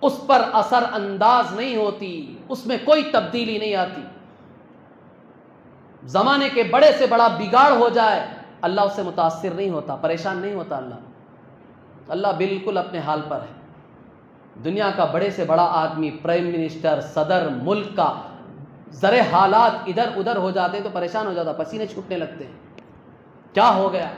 S1: اس پر اثر انداز نہیں ہوتی، اس میں کوئی تبدیلی نہیں آتی۔ زمانے کے بڑے سے بڑا بگاڑ ہو جائے، اللہ اس سے متاثر نہیں ہوتا، پریشان نہیں ہوتا۔ اللہ بالکل اپنے حال پر ہے۔ دنیا کا بڑے سے بڑا آدمی، پرائم منسٹر، صدر ملک کا، ذرے حالات ادھر ادھر ہو جاتے ہیں تو پریشان ہو جاتا، پسینے چھوٹنے لگتے ہیں، کیا ہو گیا؟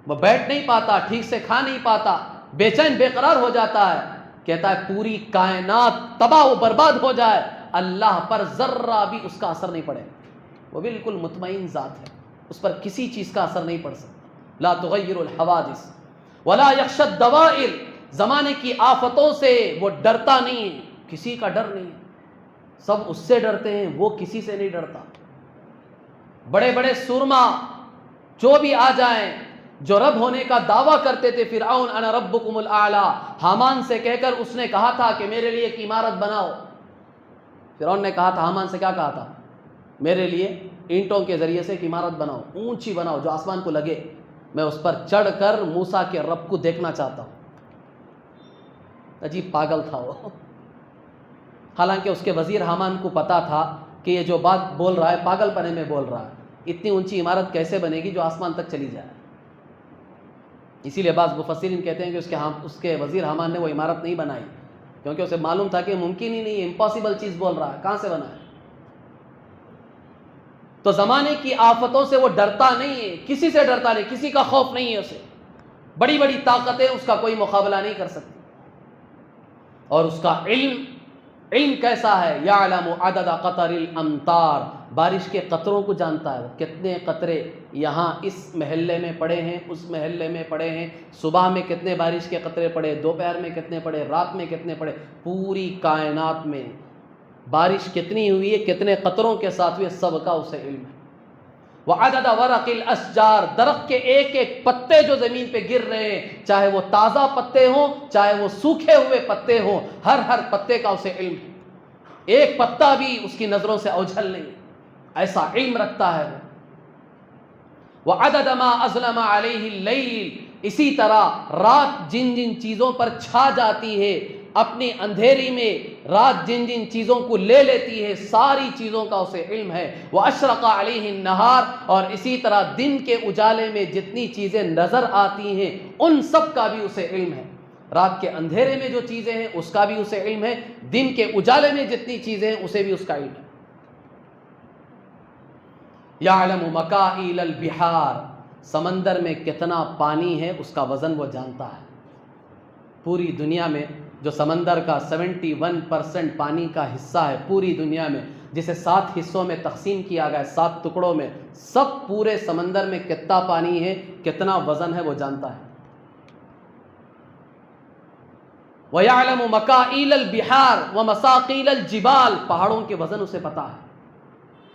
S1: وہ بیٹھ نہیں پاتا، ٹھیک سے کھا نہیں پاتا، بے چین بے قرار ہو جاتا ہے، کہتا ہے پوری کائنات تباہ و برباد ہو جائے، اللہ پر ذرہ بھی اس کا اثر نہیں پڑے۔ وہ بالکل مطمئن ذات ہے، اس پر کسی چیز کا اثر نہیں پڑ سکتا۔ لا تغیر الحوادث ولا یخشى الدوائر، زمانے کی آفتوں سے وہ ڈرتا نہیں ہے، کسی کا ڈر نہیں ہے، سب اس سے ڈرتے ہیں، وہ کسی سے نہیں ڈرتا۔ بڑے بڑے سورما جو بھی آ جائیں، جو رب ہونے کا دعویٰ کرتے تھے، فرعون انا ربکم الاعلی، حامان سے کہہ کر اس نے کہا تھا کہ میرے لیے ایک عمارت بناؤ۔ فرعون نے کہا تھا، حامان سے کیا کہا تھا؟ میرے لیے اینٹوں کے ذریعے سے ایک عمارت بناؤ، اونچی بناؤ جو آسمان کو لگے، میں اس پر چڑھ کر موسیٰ کے رب کو دیکھنا چاہتا ہوں۔ عجیب پاگل تھا وہ، حالانکہ اس کے وزیر حامان کو پتا تھا کہ یہ جو بات بول رہا ہے پاگل پنے میں بول رہا ہے، اتنی اونچی عمارت کیسے بنے گی جو آسمان تک چلی جائے۔ اسی لیے بعض مفسرین کہتے ہیں کہ اس کے وزیر حامان نے وہ عمارت نہیں بنائی، کیونکہ اسے معلوم تھا کہ ممکن ہی نہیں ہے، امپاسبل چیز بول رہا ہے، کہاں سے بنا ہے؟ تو زمانے کی آفتوں سے وہ ڈرتا نہیں ہے، کسی سے ڈرتا نہیں، کسی کا خوف نہیں ہے اسے، بڑی بڑی طاقتیں اس کا کوئی مقابلہ نہیں کر سکتی۔ اور اس کا علم کیسا ہے؟ یعلم عدد قطر الامطار، بارش کے قطروں کو جانتا ہے، وہ کتنے قطرے یہاں اس محلے میں پڑے ہیں، اس محلے میں پڑے ہیں، صبح میں کتنے بارش کے قطرے پڑے، دوپہر میں کتنے پڑے، رات میں کتنے پڑے، پوری کائنات میں بارش کتنی ہوئی ہے، کتنے قطروں کے ساتھ ہوئی، سب کا اسے علم ہے۔ وعدد ورق الاشجار، درخت کے ایک ایک پتے جو زمین پہ گر رہے ہیں، چاہے وہ تازہ پتے ہوں چاہے وہ سوکھے ہوئے پتے ہوں، ہر پتے کا اسے علم ہے، ایک پتا بھی اس کی نظروں سے اوجھل نہیں، ایسا علم رکھتا ہے وہ۔ وعدد ما اظلم علیہ اللیل، اسی طرح رات جن جن چیزوں پر چھا جاتی ہے، اپنی اندھیری میں رات جن جن چیزوں کو لے لیتی ہے، ساری چیزوں کا اسے علم ہے۔ واشرق علیہ النہار، اور اسی طرح دن کے اجالے میں جتنی چیزیں نظر آتی ہیں ان سب کا بھی اسے علم ہے، رات کے اندھیرے میں جو چیزیں ہیں اس کا بھی اسے علم ہے، دن کے اجالے میں جتنی چیزیں ہیں اسے بھی اس کا علم ہے۔ یعلم مکائل البحار، سمندر میں کتنا پانی ہے اس کا وزن وہ جانتا ہے۔ پوری دنیا میں جو سمندر کا 71% پانی کا حصہ ہے پوری دنیا میں، جسے 7 حصوں میں تقسیم کیا گیا ہے، 7 ٹکڑوں میں، سب پورے سمندر میں کتنا پانی ہے، کتنا وزن ہے وہ جانتا ہے۔ وَيَعْلَمُ مَكَائِلَ الْبِحَارِ وَمَسَاقِيلَ الْجِبَالِ، پہاڑوں کے وزن اسے پتا ہے،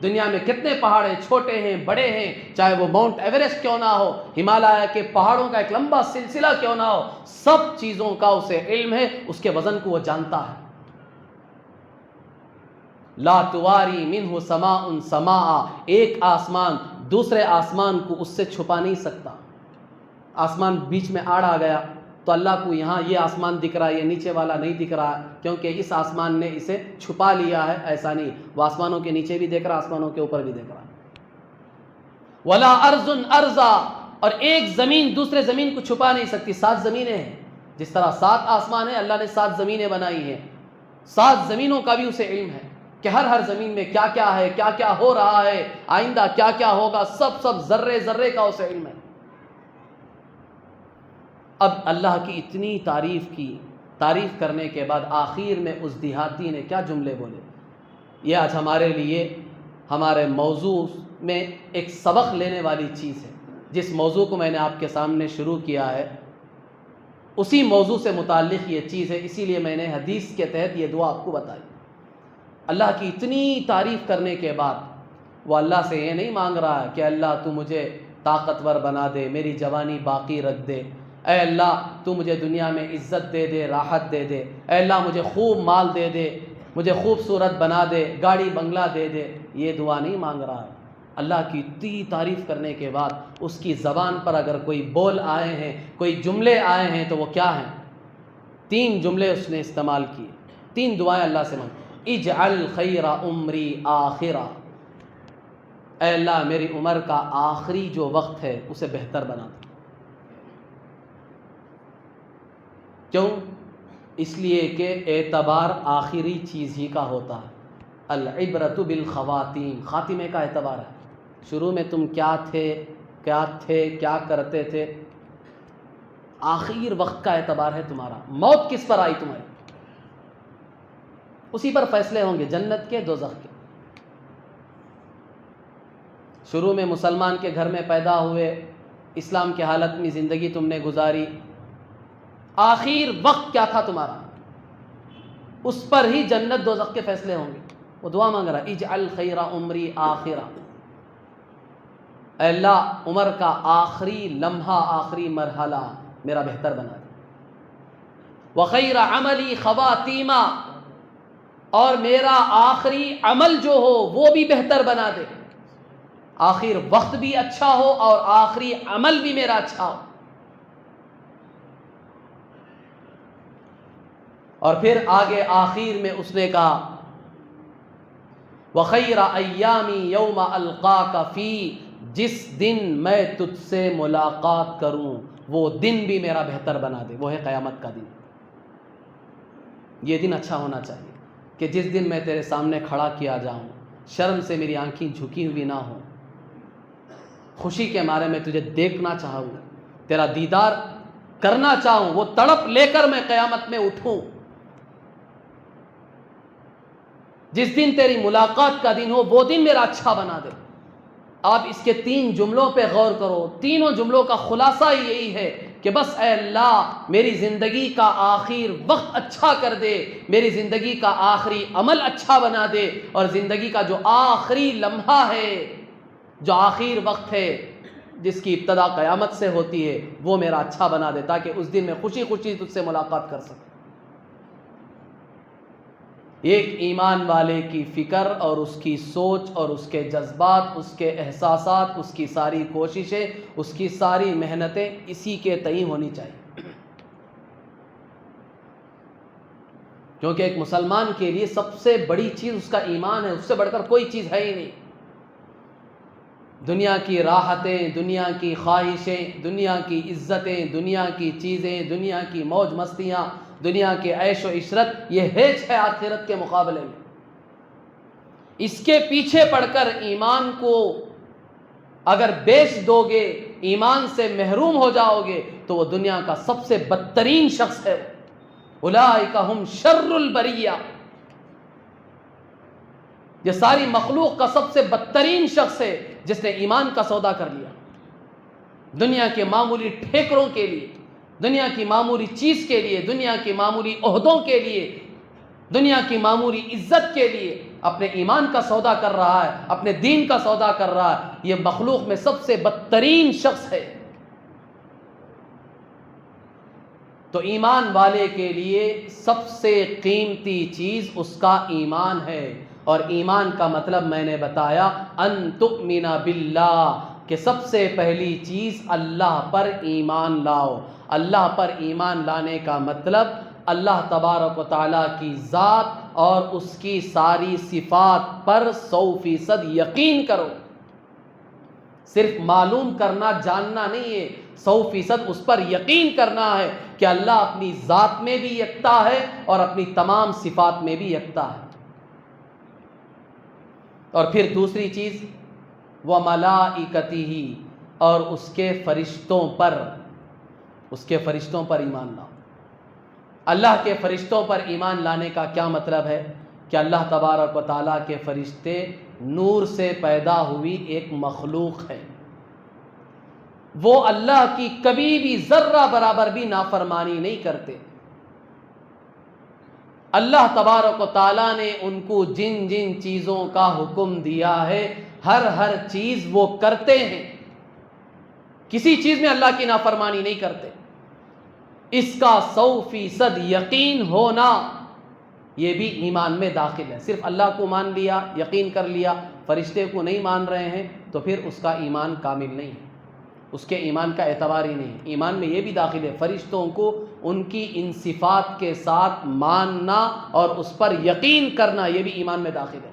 S1: دنیا میں کتنے پہاڑ ہیں، چھوٹے ہیں بڑے ہیں، چاہے وہ ماؤنٹ ایوریسٹ کیوں نہ ہو، ہمالیہ کے پہاڑوں کا ایک لمبا سلسلہ کیوں نہ ہو، سب چیزوں کا اسے علم ہے، اس کے وزن کو وہ جانتا ہے۔ لا تواری منہ سماء سماء، ایک آسمان دوسرے آسمان کو اس سے چھپا نہیں سکتا۔ آسمان بیچ میں آڑ گیا تو اللہ کو یہاں یہ آسمان دکھ رہا ہے، یہ نیچے والا نہیں دکھ رہا، کیونکہ اس آسمان نے اسے چھپا لیا ہے، ایسا نہیں، وہ آسمانوں کے نیچے بھی دیکھ رہا، آسمانوں کے اوپر بھی دیکھ رہا۔ ولا ارض ارضا، اور ایک زمین دوسرے زمین کو چھپا نہیں سکتی، 7 زمینیں ہیں، جس طرح 7 آسمان ہیں، اللہ نے 7 زمینیں بنائی ہیں، 7 زمینوں کا بھی اسے علم ہے کہ ہر زمین میں کیا کیا ہے، کیا کیا ہو رہا ہے، آئندہ کیا کیا ہوگا، سب ذرے ذرے کا اسے علم ہے۔ اب اللہ کی اتنی تعریف کرنے کے بعد آخر میں اس دیہاتی نے کیا جملے بولے، یہ آج ہمارے لیے ہمارے موضوع میں ایک سبق لینے والی چیز ہے۔ جس موضوع کو میں نے آپ کے سامنے شروع کیا ہے اسی موضوع سے متعلق یہ چیز ہے، اسی لیے میں نے حدیث کے تحت یہ دعا آپ کو بتائی۔ اللہ کی اتنی تعریف کرنے کے بعد وہ اللہ سے یہ نہیں مانگ رہا ہے کہ اللہ تو مجھے طاقتور بنا دے، میری جوانی باقی رکھ دے، اے اللہ تو مجھے دنیا میں عزت دے دے، راحت دے دے، اے اللہ مجھے خوب مال دے دے، مجھے خوبصورت بنا دے، گاڑی بنگلہ دے دے، یہ دعا نہیں مانگ رہا ہے۔ اللہ کی اتنی تعریف کرنے کے بعد اس کی زبان پر اگر کوئی بول آئے ہیں، کوئی جملے آئے ہیں تو وہ کیا ہیں؟ 3 جملے اس نے استعمال کیے، 3 دعائیں اللہ سے مانگی۔ اجعل خیر عمری آخرہ، اے اللہ میری عمر کا آخری جو وقت ہے اسے بہتر بنا دے۔ کیوں؟ اس لیے کہ اعتبار آخری چیز ہی کا ہوتا ہے۔ العبرۃ بالخواتیم، خاتمے کا اعتبار ہے، شروع میں تم کیا تھے کیا کرتے تھے، آخر وقت کا اعتبار ہے تمہارا، موت کس پر آئی تمہاری، اسی پر فیصلے ہوں گے جنت کے دوزخ کے۔ شروع میں مسلمان کے گھر میں پیدا ہوئے، اسلام کے حالت میں زندگی تم نے گزاری، آخر وقت کیا تھا تمہارا، اس پر ہی جنت دوزخ کے فیصلے ہوں گے۔ وہ دعا مانگ رہا ہے اجعل خیر عمری آخرہ، اے اللہ عمر کا آخری لمحہ آخری مرحلہ میرا بہتر بنا دے۔ وخیر عملی خواتیمہ، اور میرا آخری عمل جو ہو وہ بھی بہتر بنا دے، آخر وقت بھی اچھا ہو اور آخری عمل بھی میرا اچھا ہو۔ اور پھر آگے آخر میں اس نے کہا وخیر ایامی یوم القاک فی، جس دن میں تجھ سے ملاقات کروں وہ دن بھی میرا بہتر بنا دے، وہ ہے قیامت کا دن۔ یہ دن اچھا ہونا چاہیے کہ جس دن میں تیرے سامنے کھڑا کیا جاؤں، شرم سے میری آنکھیں جھکی ہوئی نہ ہوں، خوشی کے مارے میں تجھے دیکھنا چاہوں، تیرا دیدار کرنا چاہوں، وہ تڑپ لے کر میں قیامت میں اٹھوں، جس دن تیری ملاقات کا دن ہو وہ دن میرا اچھا بنا دے۔ آپ اس کے 3 جملوں پہ غور کرو، تینوں جملوں کا خلاصہ یہی ہے کہ بس اے اللہ میری زندگی کا آخر وقت اچھا کر دے، میری زندگی کا آخری عمل اچھا بنا دے، اور زندگی کا جو آخری لمحہ ہے، جو آخر وقت ہے جس کی ابتدا قیامت سے ہوتی ہے، وہ میرا اچھا بنا دے، تاکہ اس دن میں خوشی خوشی تجھ سے ملاقات کر سکوں۔ ایک ایمان والے کی فکر اور اس کی سوچ اور اس کے جذبات، اس کے احساسات، اس کی ساری کوششیں، اس کی ساری محنتیں اسی کے تئیں ہونی چاہیے، کیونکہ ایک مسلمان کے لیے سب سے بڑی چیز اس کا ایمان ہے، اس سے بڑھ کر کوئی چیز ہے ہی نہیں۔ دنیا کی راحتیں، دنیا کی خواہشیں، دنیا کی عزتیں، دنیا کی چیزیں، دنیا کی موج مستیاں، دنیا کے عیش و عشرت، یہ ہیچ ہے آخرت کے مقابلے میں۔ اس کے پیچھے پڑ کر ایمان کو اگر بیچ دو گے، ایمان سے محروم ہو جاؤ گے، تو وہ دنیا کا سب سے بدترین شخص ہے۔ اولئک ہم شر البریہ، یہ ساری مخلوق کا سب سے بدترین شخص ہے جس نے ایمان کا سودا کر لیا، دنیا کے معمولی ٹھیکروں کے لیے، دنیا کی معمولی چیز کے لیے، دنیا کی معمولی عہدوں کے لیے، دنیا کی معمولی عزت کے لیے اپنے ایمان کا سودا کر رہا ہے، اپنے دین کا سودا کر رہا ہے۔ یہ مخلوق میں سب سے بدترین شخص ہے۔ تو ایمان والے کے لیے سب سے قیمتی چیز اس کا ایمان ہے، اور ایمان کا مطلب میں نے بتایا، ان تؤمن باللہ، کہ سب سے پہلی چیز اللہ پر ایمان لاؤ۔ اللہ پر ایمان لانے کا مطلب اللہ تبارک و تعالیٰ کی ذات اور اس کی ساری صفات پر 100% یقین کرو۔ صرف معلوم کرنا، جاننا نہیں ہے، 100% اس پر یقین کرنا ہے کہ اللہ اپنی ذات میں بھی یکتا ہے اور اپنی تمام صفات میں بھی یکتا ہے۔ اور پھر دوسری چیز وَمَلَائِکَتِهِ، اور اس کے فرشتوں پر ایمان لاؤ۔ اللہ کے فرشتوں پر ایمان لانے کا کیا مطلب ہے؟ کہ اللہ تبارک و تعالیٰ کے فرشتے نور سے پیدا ہوئی ایک مخلوق ہے، وہ اللہ کی کبھی بھی ذرہ برابر بھی نافرمانی نہیں کرتے۔ اللہ تبارک و تعالیٰ نے ان کو جن جن چیزوں کا حکم دیا ہے، ہر چیز وہ کرتے ہیں، کسی چیز میں اللہ کی نافرمانی نہیں کرتے۔ اس کا 100% یقین ہونا یہ بھی ایمان میں داخل ہے۔ صرف اللہ کو مان لیا، یقین کر لیا، فرشتے کو نہیں مان رہے ہیں، تو پھر اس کا ایمان کامل نہیں ہے، اس کے ایمان کا اعتبار ہی نہیں۔ ایمان میں یہ بھی داخل ہے، فرشتوں کو ان کی ان صفات کے ساتھ ماننا اور اس پر یقین کرنا، یہ بھی ایمان میں داخل ہے۔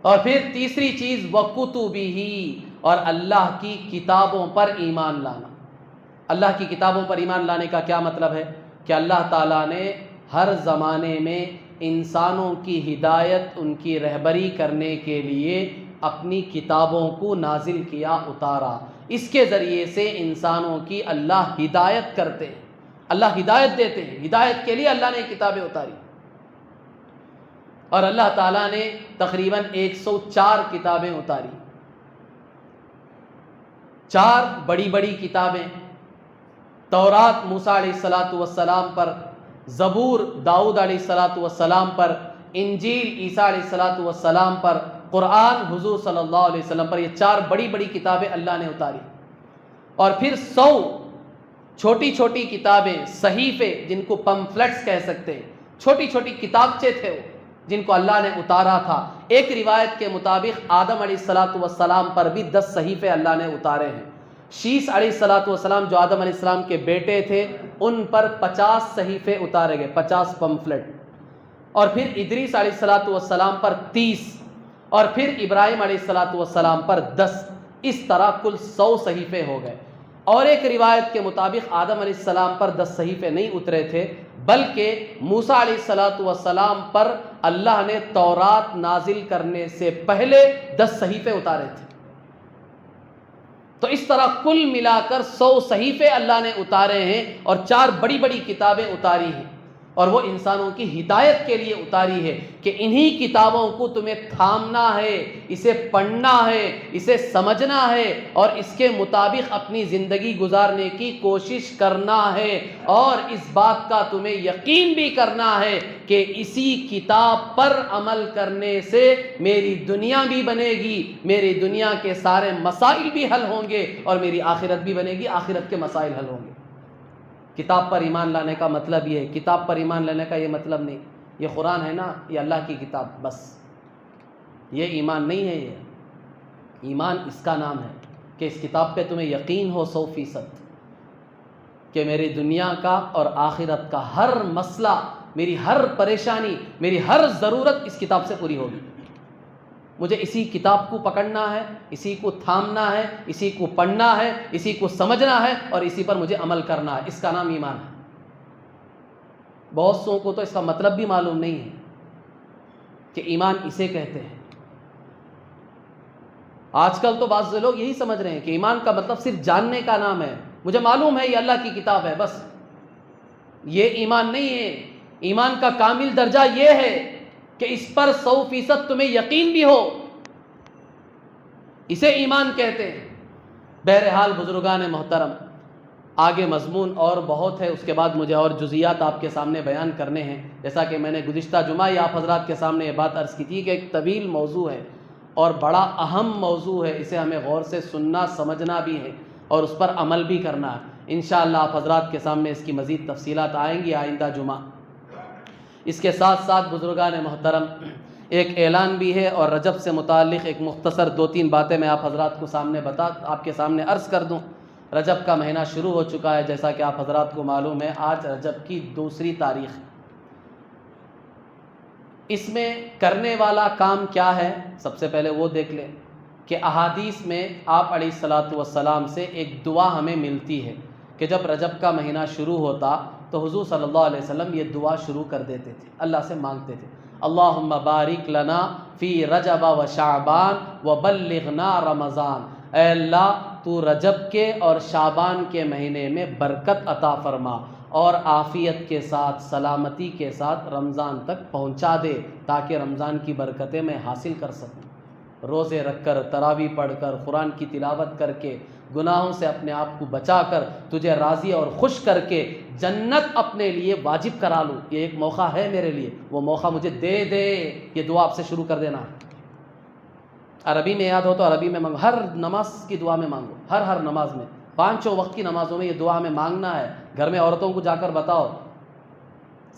S1: اور پھر تیسری چیز وَكُتُبِهِ، اور اللہ کی کتابوں پر ایمان لانا۔ اللہ کی کتابوں پر ایمان لانے کا کیا مطلب ہے؟ کہ اللہ تعالیٰ نے ہر زمانے میں انسانوں کی ہدایت، ان کی رہبری کرنے کے لیے اپنی کتابوں کو نازل کیا، اتارا۔ اس کے ذریعے سے انسانوں کی اللہ ہدایت کرتے ہیں، اللہ ہدایت دیتے ہیں، ہدایت کے لیے اللہ نے کتابیں اتاری۔ اور اللہ تعالیٰ نے تقریباً 104 کتابیں اتاری، 4 بڑی بڑی کتابیں، تورات موسیٰ علیہ السلام پر، زبور داؤد علیہ السلام پر، انجیل عیسیٰ علیہ السلام پر، قرآن حضور صلی اللہ علیہ وسلم پر۔ یہ 4 بڑی بڑی کتابیں اللہ نے اتاری، اور پھر 100 چھوٹی چھوٹی کتابیں، صحیفے، جن کو پمفلٹس کہہ سکتے ہیں، چھوٹی چھوٹی کتابچے تھے وہ، جن کو اللہ نے اتارا تھا۔ ایک روایت کے مطابق آدم علیہ السلام پر بھی 10 صحیفے اللہ نے اتارے ہیں۔ شیس علیہ السلام جو آدم علیہ السلام کے بیٹے تھے، ان پر 50 صحیفے اتارے گئے، 50 پمفلٹ۔ اور پھر ادریس علیہ السلام پر 30، اور پھر ابراہیم علیہ السلام پر 10، اس طرح کل 100 صحیفے ہو گئے۔ اور ایک روایت کے مطابق آدم علیہ السلام پر 10 صحیفے نہیں اترے تھے، بلکہ موسیٰ علیہ السلام پر اللہ نے تورات نازل کرنے سے پہلے 10 صحیفے اتارے تھے۔ تو اس طرح کل ملا کر 100 صحیفے اللہ نے اتارے ہیں، اور 4 بڑی بڑی کتابیں اتاری ہیں۔ اور وہ انسانوں کی ہدایت کے لیے اتاری ہے کہ انہی کتابوں کو تمہیں تھامنا ہے، اسے پڑھنا ہے، اسے سمجھنا ہے اور اس کے مطابق اپنی زندگی گزارنے کی کوشش کرنا ہے، اور اس بات کا تمہیں یقین بھی کرنا ہے کہ اسی کتاب پر عمل کرنے سے میری دنیا بھی بنے گی، میری دنیا کے سارے مسائل بھی حل ہوں گے، اور میری آخرت بھی بنے گی، آخرت کے مسائل حل ہوں گے۔ کتاب پر ایمان لانے کا مطلب یہ ہے، کتاب پر ایمان لانے کا یہ مطلب نہیں یہ قرآن ہے نا، یہ اللہ کی کتاب، بس یہ ایمان نہیں ہے۔ یہ ایمان اس کا نام ہے کہ اس کتاب پہ تمہیں یقین ہو 100% کہ میری دنیا کا اور آخرت کا ہر مسئلہ، میری ہر پریشانی، میری ہر ضرورت اس کتاب سے پوری ہوگی۔ مجھے اسی کتاب کو پکڑنا ہے، اسی کو تھامنا ہے، اسی کو پڑھنا ہے، اسی کو سمجھنا ہے اور اسی پر مجھے عمل کرنا ہے، اس کا نام ایمان ہے۔ بہت سو کو تو اس کا مطلب بھی معلوم نہیں ہے کہ ایمان اسے کہتے ہیں۔ آج کل تو بعض لوگ یہی سمجھ رہے ہیں کہ ایمان کا مطلب صرف جاننے کا نام ہے، مجھے معلوم ہے یہ اللہ کی کتاب ہے، بس یہ ایمان نہیں ہے۔ ایمان کا کامل درجہ یہ ہے کہ اس پر 100% تمہیں یقین بھی ہو، اسے ایمان کہتے ہیں۔ بہرحال بزرگان محترم، آگے مضمون اور بہت ہے، اس کے بعد مجھے اور جزیات آپ کے سامنے بیان کرنے ہیں۔ جیسا کہ میں نے گزشتہ جمعہ ہی آپ حضرات کے سامنے یہ بات عرض کی تھی کہ ایک طویل موضوع ہے اور بڑا اہم موضوع ہے، اسے ہمیں غور سے سننا سمجھنا بھی ہے اور اس پر عمل بھی کرنا ہے۔ انشاءاللہ آپ حضرات کے سامنے اس کی مزید تفصیلات آئیں گی آئندہ جمعہ۔ اس کے ساتھ ساتھ بزرگان محترم ایک اعلان بھی ہے، اور رجب سے متعلق ایک مختصر 2-3 باتیں میں آپ حضرات کو آپ کے سامنے عرض کر دوں۔ رجب کا مہینہ شروع ہو چکا ہے، جیسا کہ آپ حضرات کو معلوم ہے آج رجب کی 2 تاریخ۔ اس میں کرنے والا کام کیا ہے، سب سے پہلے وہ دیکھ لیں کہ احادیث میں آپ علیہ الصلاۃ والسلام سے ایک دعا ہمیں ملتی ہے کہ جب رجب کا مہینہ شروع ہوتا تو حضور صلی اللہ علیہ وسلم یہ دعا شروع کر دیتے تھے، اللہ سے مانگتے تھے، اللہم بارک لنا فی رجب و شعبان وبلغنا رمضان، اے اللہ تو رجب کے اور شعبان کے مہینے میں برکت عطا فرما اور عافیت کے ساتھ، سلامتی کے ساتھ رمضان تک پہنچا دے تاکہ رمضان کی برکتیں میں حاصل کر سکوں۔ روزے رکھ کر، تراویح پڑھ کر، قرآن کی تلاوت کر کے، گناہوں سے اپنے آپ کو بچا کر، تجھے راضی اور خوش کر کے جنت اپنے لیے واجب کرا لوں، یہ ایک موقع ہے میرے لیے، وہ موقع مجھے دے دے۔ یہ دعا آپ سے شروع کر دینا۔ عربی میں یاد ہو تو عربی میں مانگو، ہر نماز کی دعا میں مانگو، ہر نماز میں، 5 وقت کی نمازوں میں یہ دعا ہمیں مانگنا ہے۔ گھر میں عورتوں کو جا کر بتاؤ،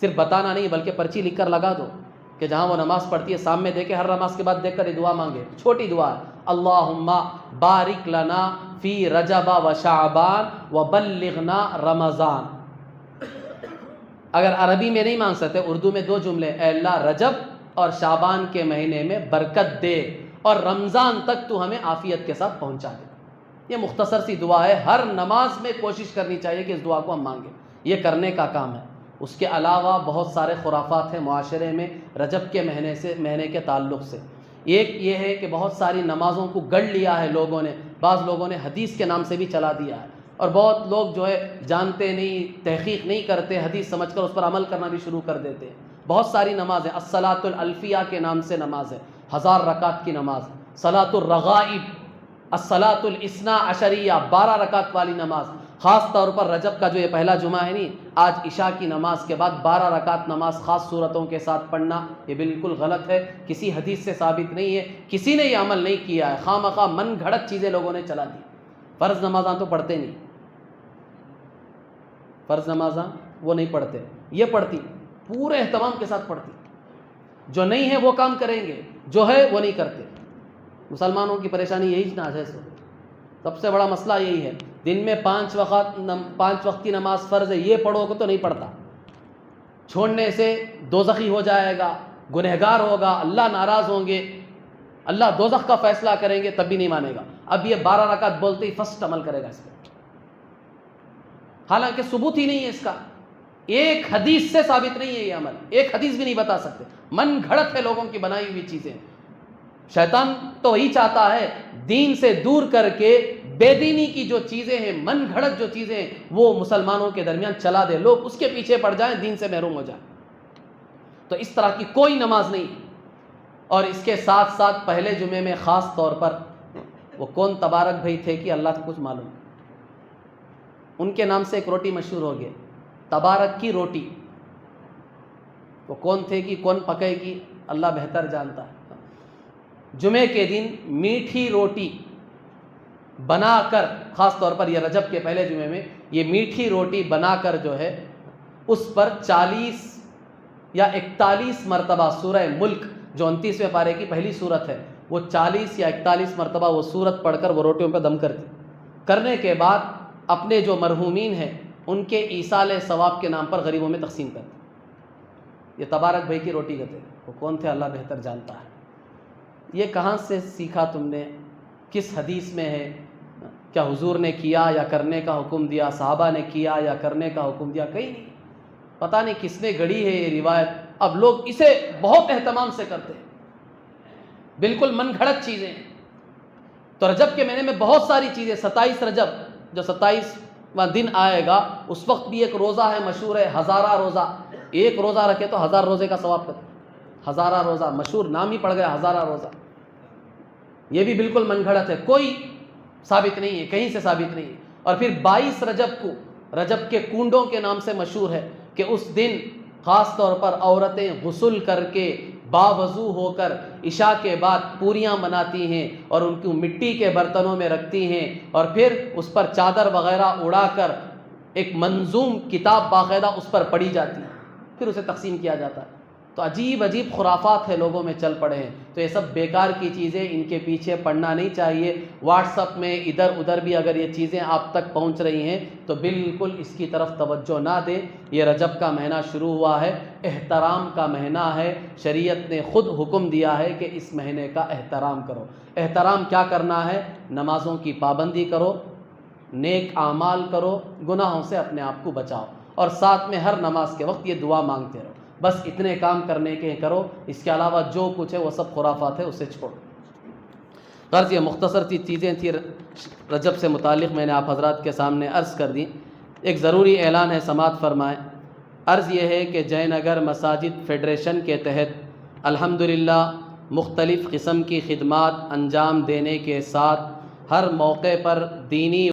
S1: صرف بتانا نہیں بلکہ پرچی لکھ کر لگا دو کہ جہاں وہ نماز پڑھتی ہے سامنے دیکھے، ہر نماز کے بعد دیکھ کر یہ دعا مانگے۔ چھوٹی دعا ہے، اللہم بارک لنا فی رجب و شعبان وبلغنا رمضان۔ اگر عربی میں نہیں مانگ سکتے، اردو میں 2 جملے، اے اللہ رجب اور شعبان کے مہینے میں برکت دے اور رمضان تک تو ہمیں عافیت کے ساتھ پہنچا دے۔ یہ مختصر سی دعا ہے، ہر نماز میں کوشش کرنی چاہیے کہ اس دعا کو ہم مانگیں، یہ کرنے کا کام ہے۔ اس کے علاوہ بہت سارے خرافات ہیں معاشرے میں رجب کے مہینے کے تعلق سے۔ ایک یہ ہے کہ بہت ساری نمازوں کو گڑ لیا ہے لوگوں نے، بعض لوگوں نے حدیث کے نام سے بھی چلا دیا ہے، اور بہت لوگ جو ہے جانتے نہیں، تحقیق نہیں کرتے، حدیث سمجھ کر اس پر عمل کرنا بھی شروع کر دیتے ہیں۔ بہت ساری نمازیں، الصلاۃ الالفیہ کے نام سے نماز ہے، 1000 رکعت کی نماز، صلاۃ الرغائب، الصلاۃ الاثنا عشریہ، 12 رکعت والی نماز۔ خاص طور پر رجب کا جو یہ پہلا جمعہ ہے نہیں، آج عشاء کی نماز کے بعد 12 رکعت نماز خاص صورتوں کے ساتھ پڑھنا، یہ بالکل غلط ہے، کسی حدیث سے ثابت نہیں ہے، کسی نے یہ عمل نہیں کیا ہے، خواہ مخواہ من گھڑت چیزیں لوگوں نے چلا دی۔ فرض نمازاں تو پڑھتے نہیں، فرض نمازاں وہ نہیں پڑھتے، یہ پڑھتی، پورے اہتمام کے ساتھ پڑھتی، جو نہیں ہے وہ کام کریں گے، جو ہے وہ نہیں کرتے۔ مسلمانوں کی پریشانی یہی نہ ہے، سب سے بڑا مسئلہ یہی ہے، دن میں 5 وقت کی نماز فرض ہے، یہ پڑھو گے تو نہیں پڑھتا، چھوڑنے سے دوزخی ہو جائے گا، گنہگار ہوگا، اللہ ناراض ہوں گے، اللہ دوزخ کا فیصلہ کریں گے، تب بھی نہیں مانے گا۔ اب یہ 12 رکعت بولتے ہی فسٹ عمل کرے گا اس پہ، حالانکہ ثبوت ہی نہیں ہے اس کا، ایک حدیث سے ثابت نہیں ہے یہ عمل، ایک حدیث بھی نہیں بتا سکتے، من گھڑت ہے لوگوں کی بنائی ہوئی چیزیں۔ شیطان تو وہی چاہتا ہے دین سے دور کر کے بے دینی کی جو چیزیں ہیں، من گھڑت جو چیزیں ہیں، وہ مسلمانوں کے درمیان چلا دے، لوگ اس کے پیچھے پڑ جائیں، دین سے محروم ہو جائیں۔ تو اس طرح کی کوئی نماز نہیں۔ اور اس کے ساتھ ساتھ پہلے جمعے میں خاص طور پر وہ کون تبارک بھائی تھے کہ اللہ کو کچھ معلوم، ان کے نام سے ایک روٹی مشہور ہو گئی، تبارک کی روٹی۔ وہ کون تھے کہ کون پکائے گی، اللہ بہتر جانتا ہے۔ جمعے کے دن میٹھی روٹی بنا کر، خاص طور پر یہ رجب کے پہلے جمعے میں یہ میٹھی روٹی بنا کر جو ہے اس پر 40 یا 41 مرتبہ سورہ ملک جو 29ویں پارے کی پہلی سورت ہے، وہ 40 یا 41 مرتبہ وہ سورت پڑھ کر وہ روٹیوں پہ دم کرنے کے بعد اپنے جو مرحومین ہیں ان کے ایصال ثواب کے نام پر غریبوں میں تقسیم کرتے۔ یہ تبارک بھائی کی روٹی کہتے ہیں۔ وہ کون تھے، اللہ بہتر جانتا ہے۔ یہ کہاں سے سیکھا تم نے، کس حدیث میں ہے، کیا حضور نے کیا یا کرنے کا حکم دیا، صحابہ نے کیا یا کرنے کا حکم دیا، کہیں نہیں، پتہ نہیں کس نے گڑھی ہے یہ روایت۔ اب لوگ اسے بہت اہتمام سے کرتے ہیں، بالکل من گھڑت چیزیں ہیں۔ تو رجب کے مہینے میں بہت ساری چیزیں، 27 رجب جو 27واں دن آئے گا اس وقت بھی ایک روزہ ہے مشہور ہے، ہزارہ روزہ۔ ایک روزہ رکھے تو 1000 روزے کا ثواب کرتے، ہزارہ روزہ، مشہور نام ہی پڑ گیا ہزارہ روزہ۔ یہ بھی بالکل من گھڑت ہے، کوئی ثابت نہیں ہے، کہیں سے ثابت نہیں ہے۔ اور پھر 22 رجب کو رجب کے کنڈوں کے نام سے مشہور ہے کہ اس دن خاص طور پر عورتیں غسل کر کے باوضو ہو کر عشاء کے بعد پوریاں بناتی ہیں اور ان کو مٹی کے برتنوں میں رکھتی ہیں، اور پھر اس پر چادر وغیرہ اڑا کر ایک منظوم کتاب باقاعدہ اس پر پڑھی جاتی ہے، پھر اسے تقسیم کیا جاتا ہے۔ تو عجیب عجیب خرافات ہیں لوگوں میں چل پڑے ہیں۔ تو یہ سب بیکار کی چیزیں، ان کے پیچھے پڑنا نہیں چاہیے۔ واٹس ایپ میں ادھر ادھر بھی اگر یہ چیزیں آپ تک پہنچ رہی ہیں تو بالکل اس کی طرف توجہ نہ دیں۔ یہ رجب کا مہینہ شروع ہوا ہے، احترام کا مہینہ ہے، شریعت نے خود حکم دیا ہے کہ اس مہینے کا احترام کرو۔ احترام کیا کرنا ہے؟ نمازوں کی پابندی کرو، نیک اعمال کرو، گناہوں سے اپنے آپ کو بچاؤ، اور ساتھ میں ہر نماز کے وقت یہ دعا مانگتے رہو۔ بس اتنے کام کرنے کے کرو، اس کے علاوہ جو کچھ ہے وہ سب خرافات ہے، اسے چھوڑو۔ غرض یہ مختصر سی چیزیں تھیں رجب سے متعلق، میں نے آپ حضرات کے سامنے عرض کر دی۔ ایک ضروری اعلان ہے، سماعت فرمائیں۔ عرض یہ ہے کہ جے نگر مساجد فیڈریشن کے تحت الحمدللہ مختلف قسم کی خدمات انجام دینے کے ساتھ ہر موقع پر دینی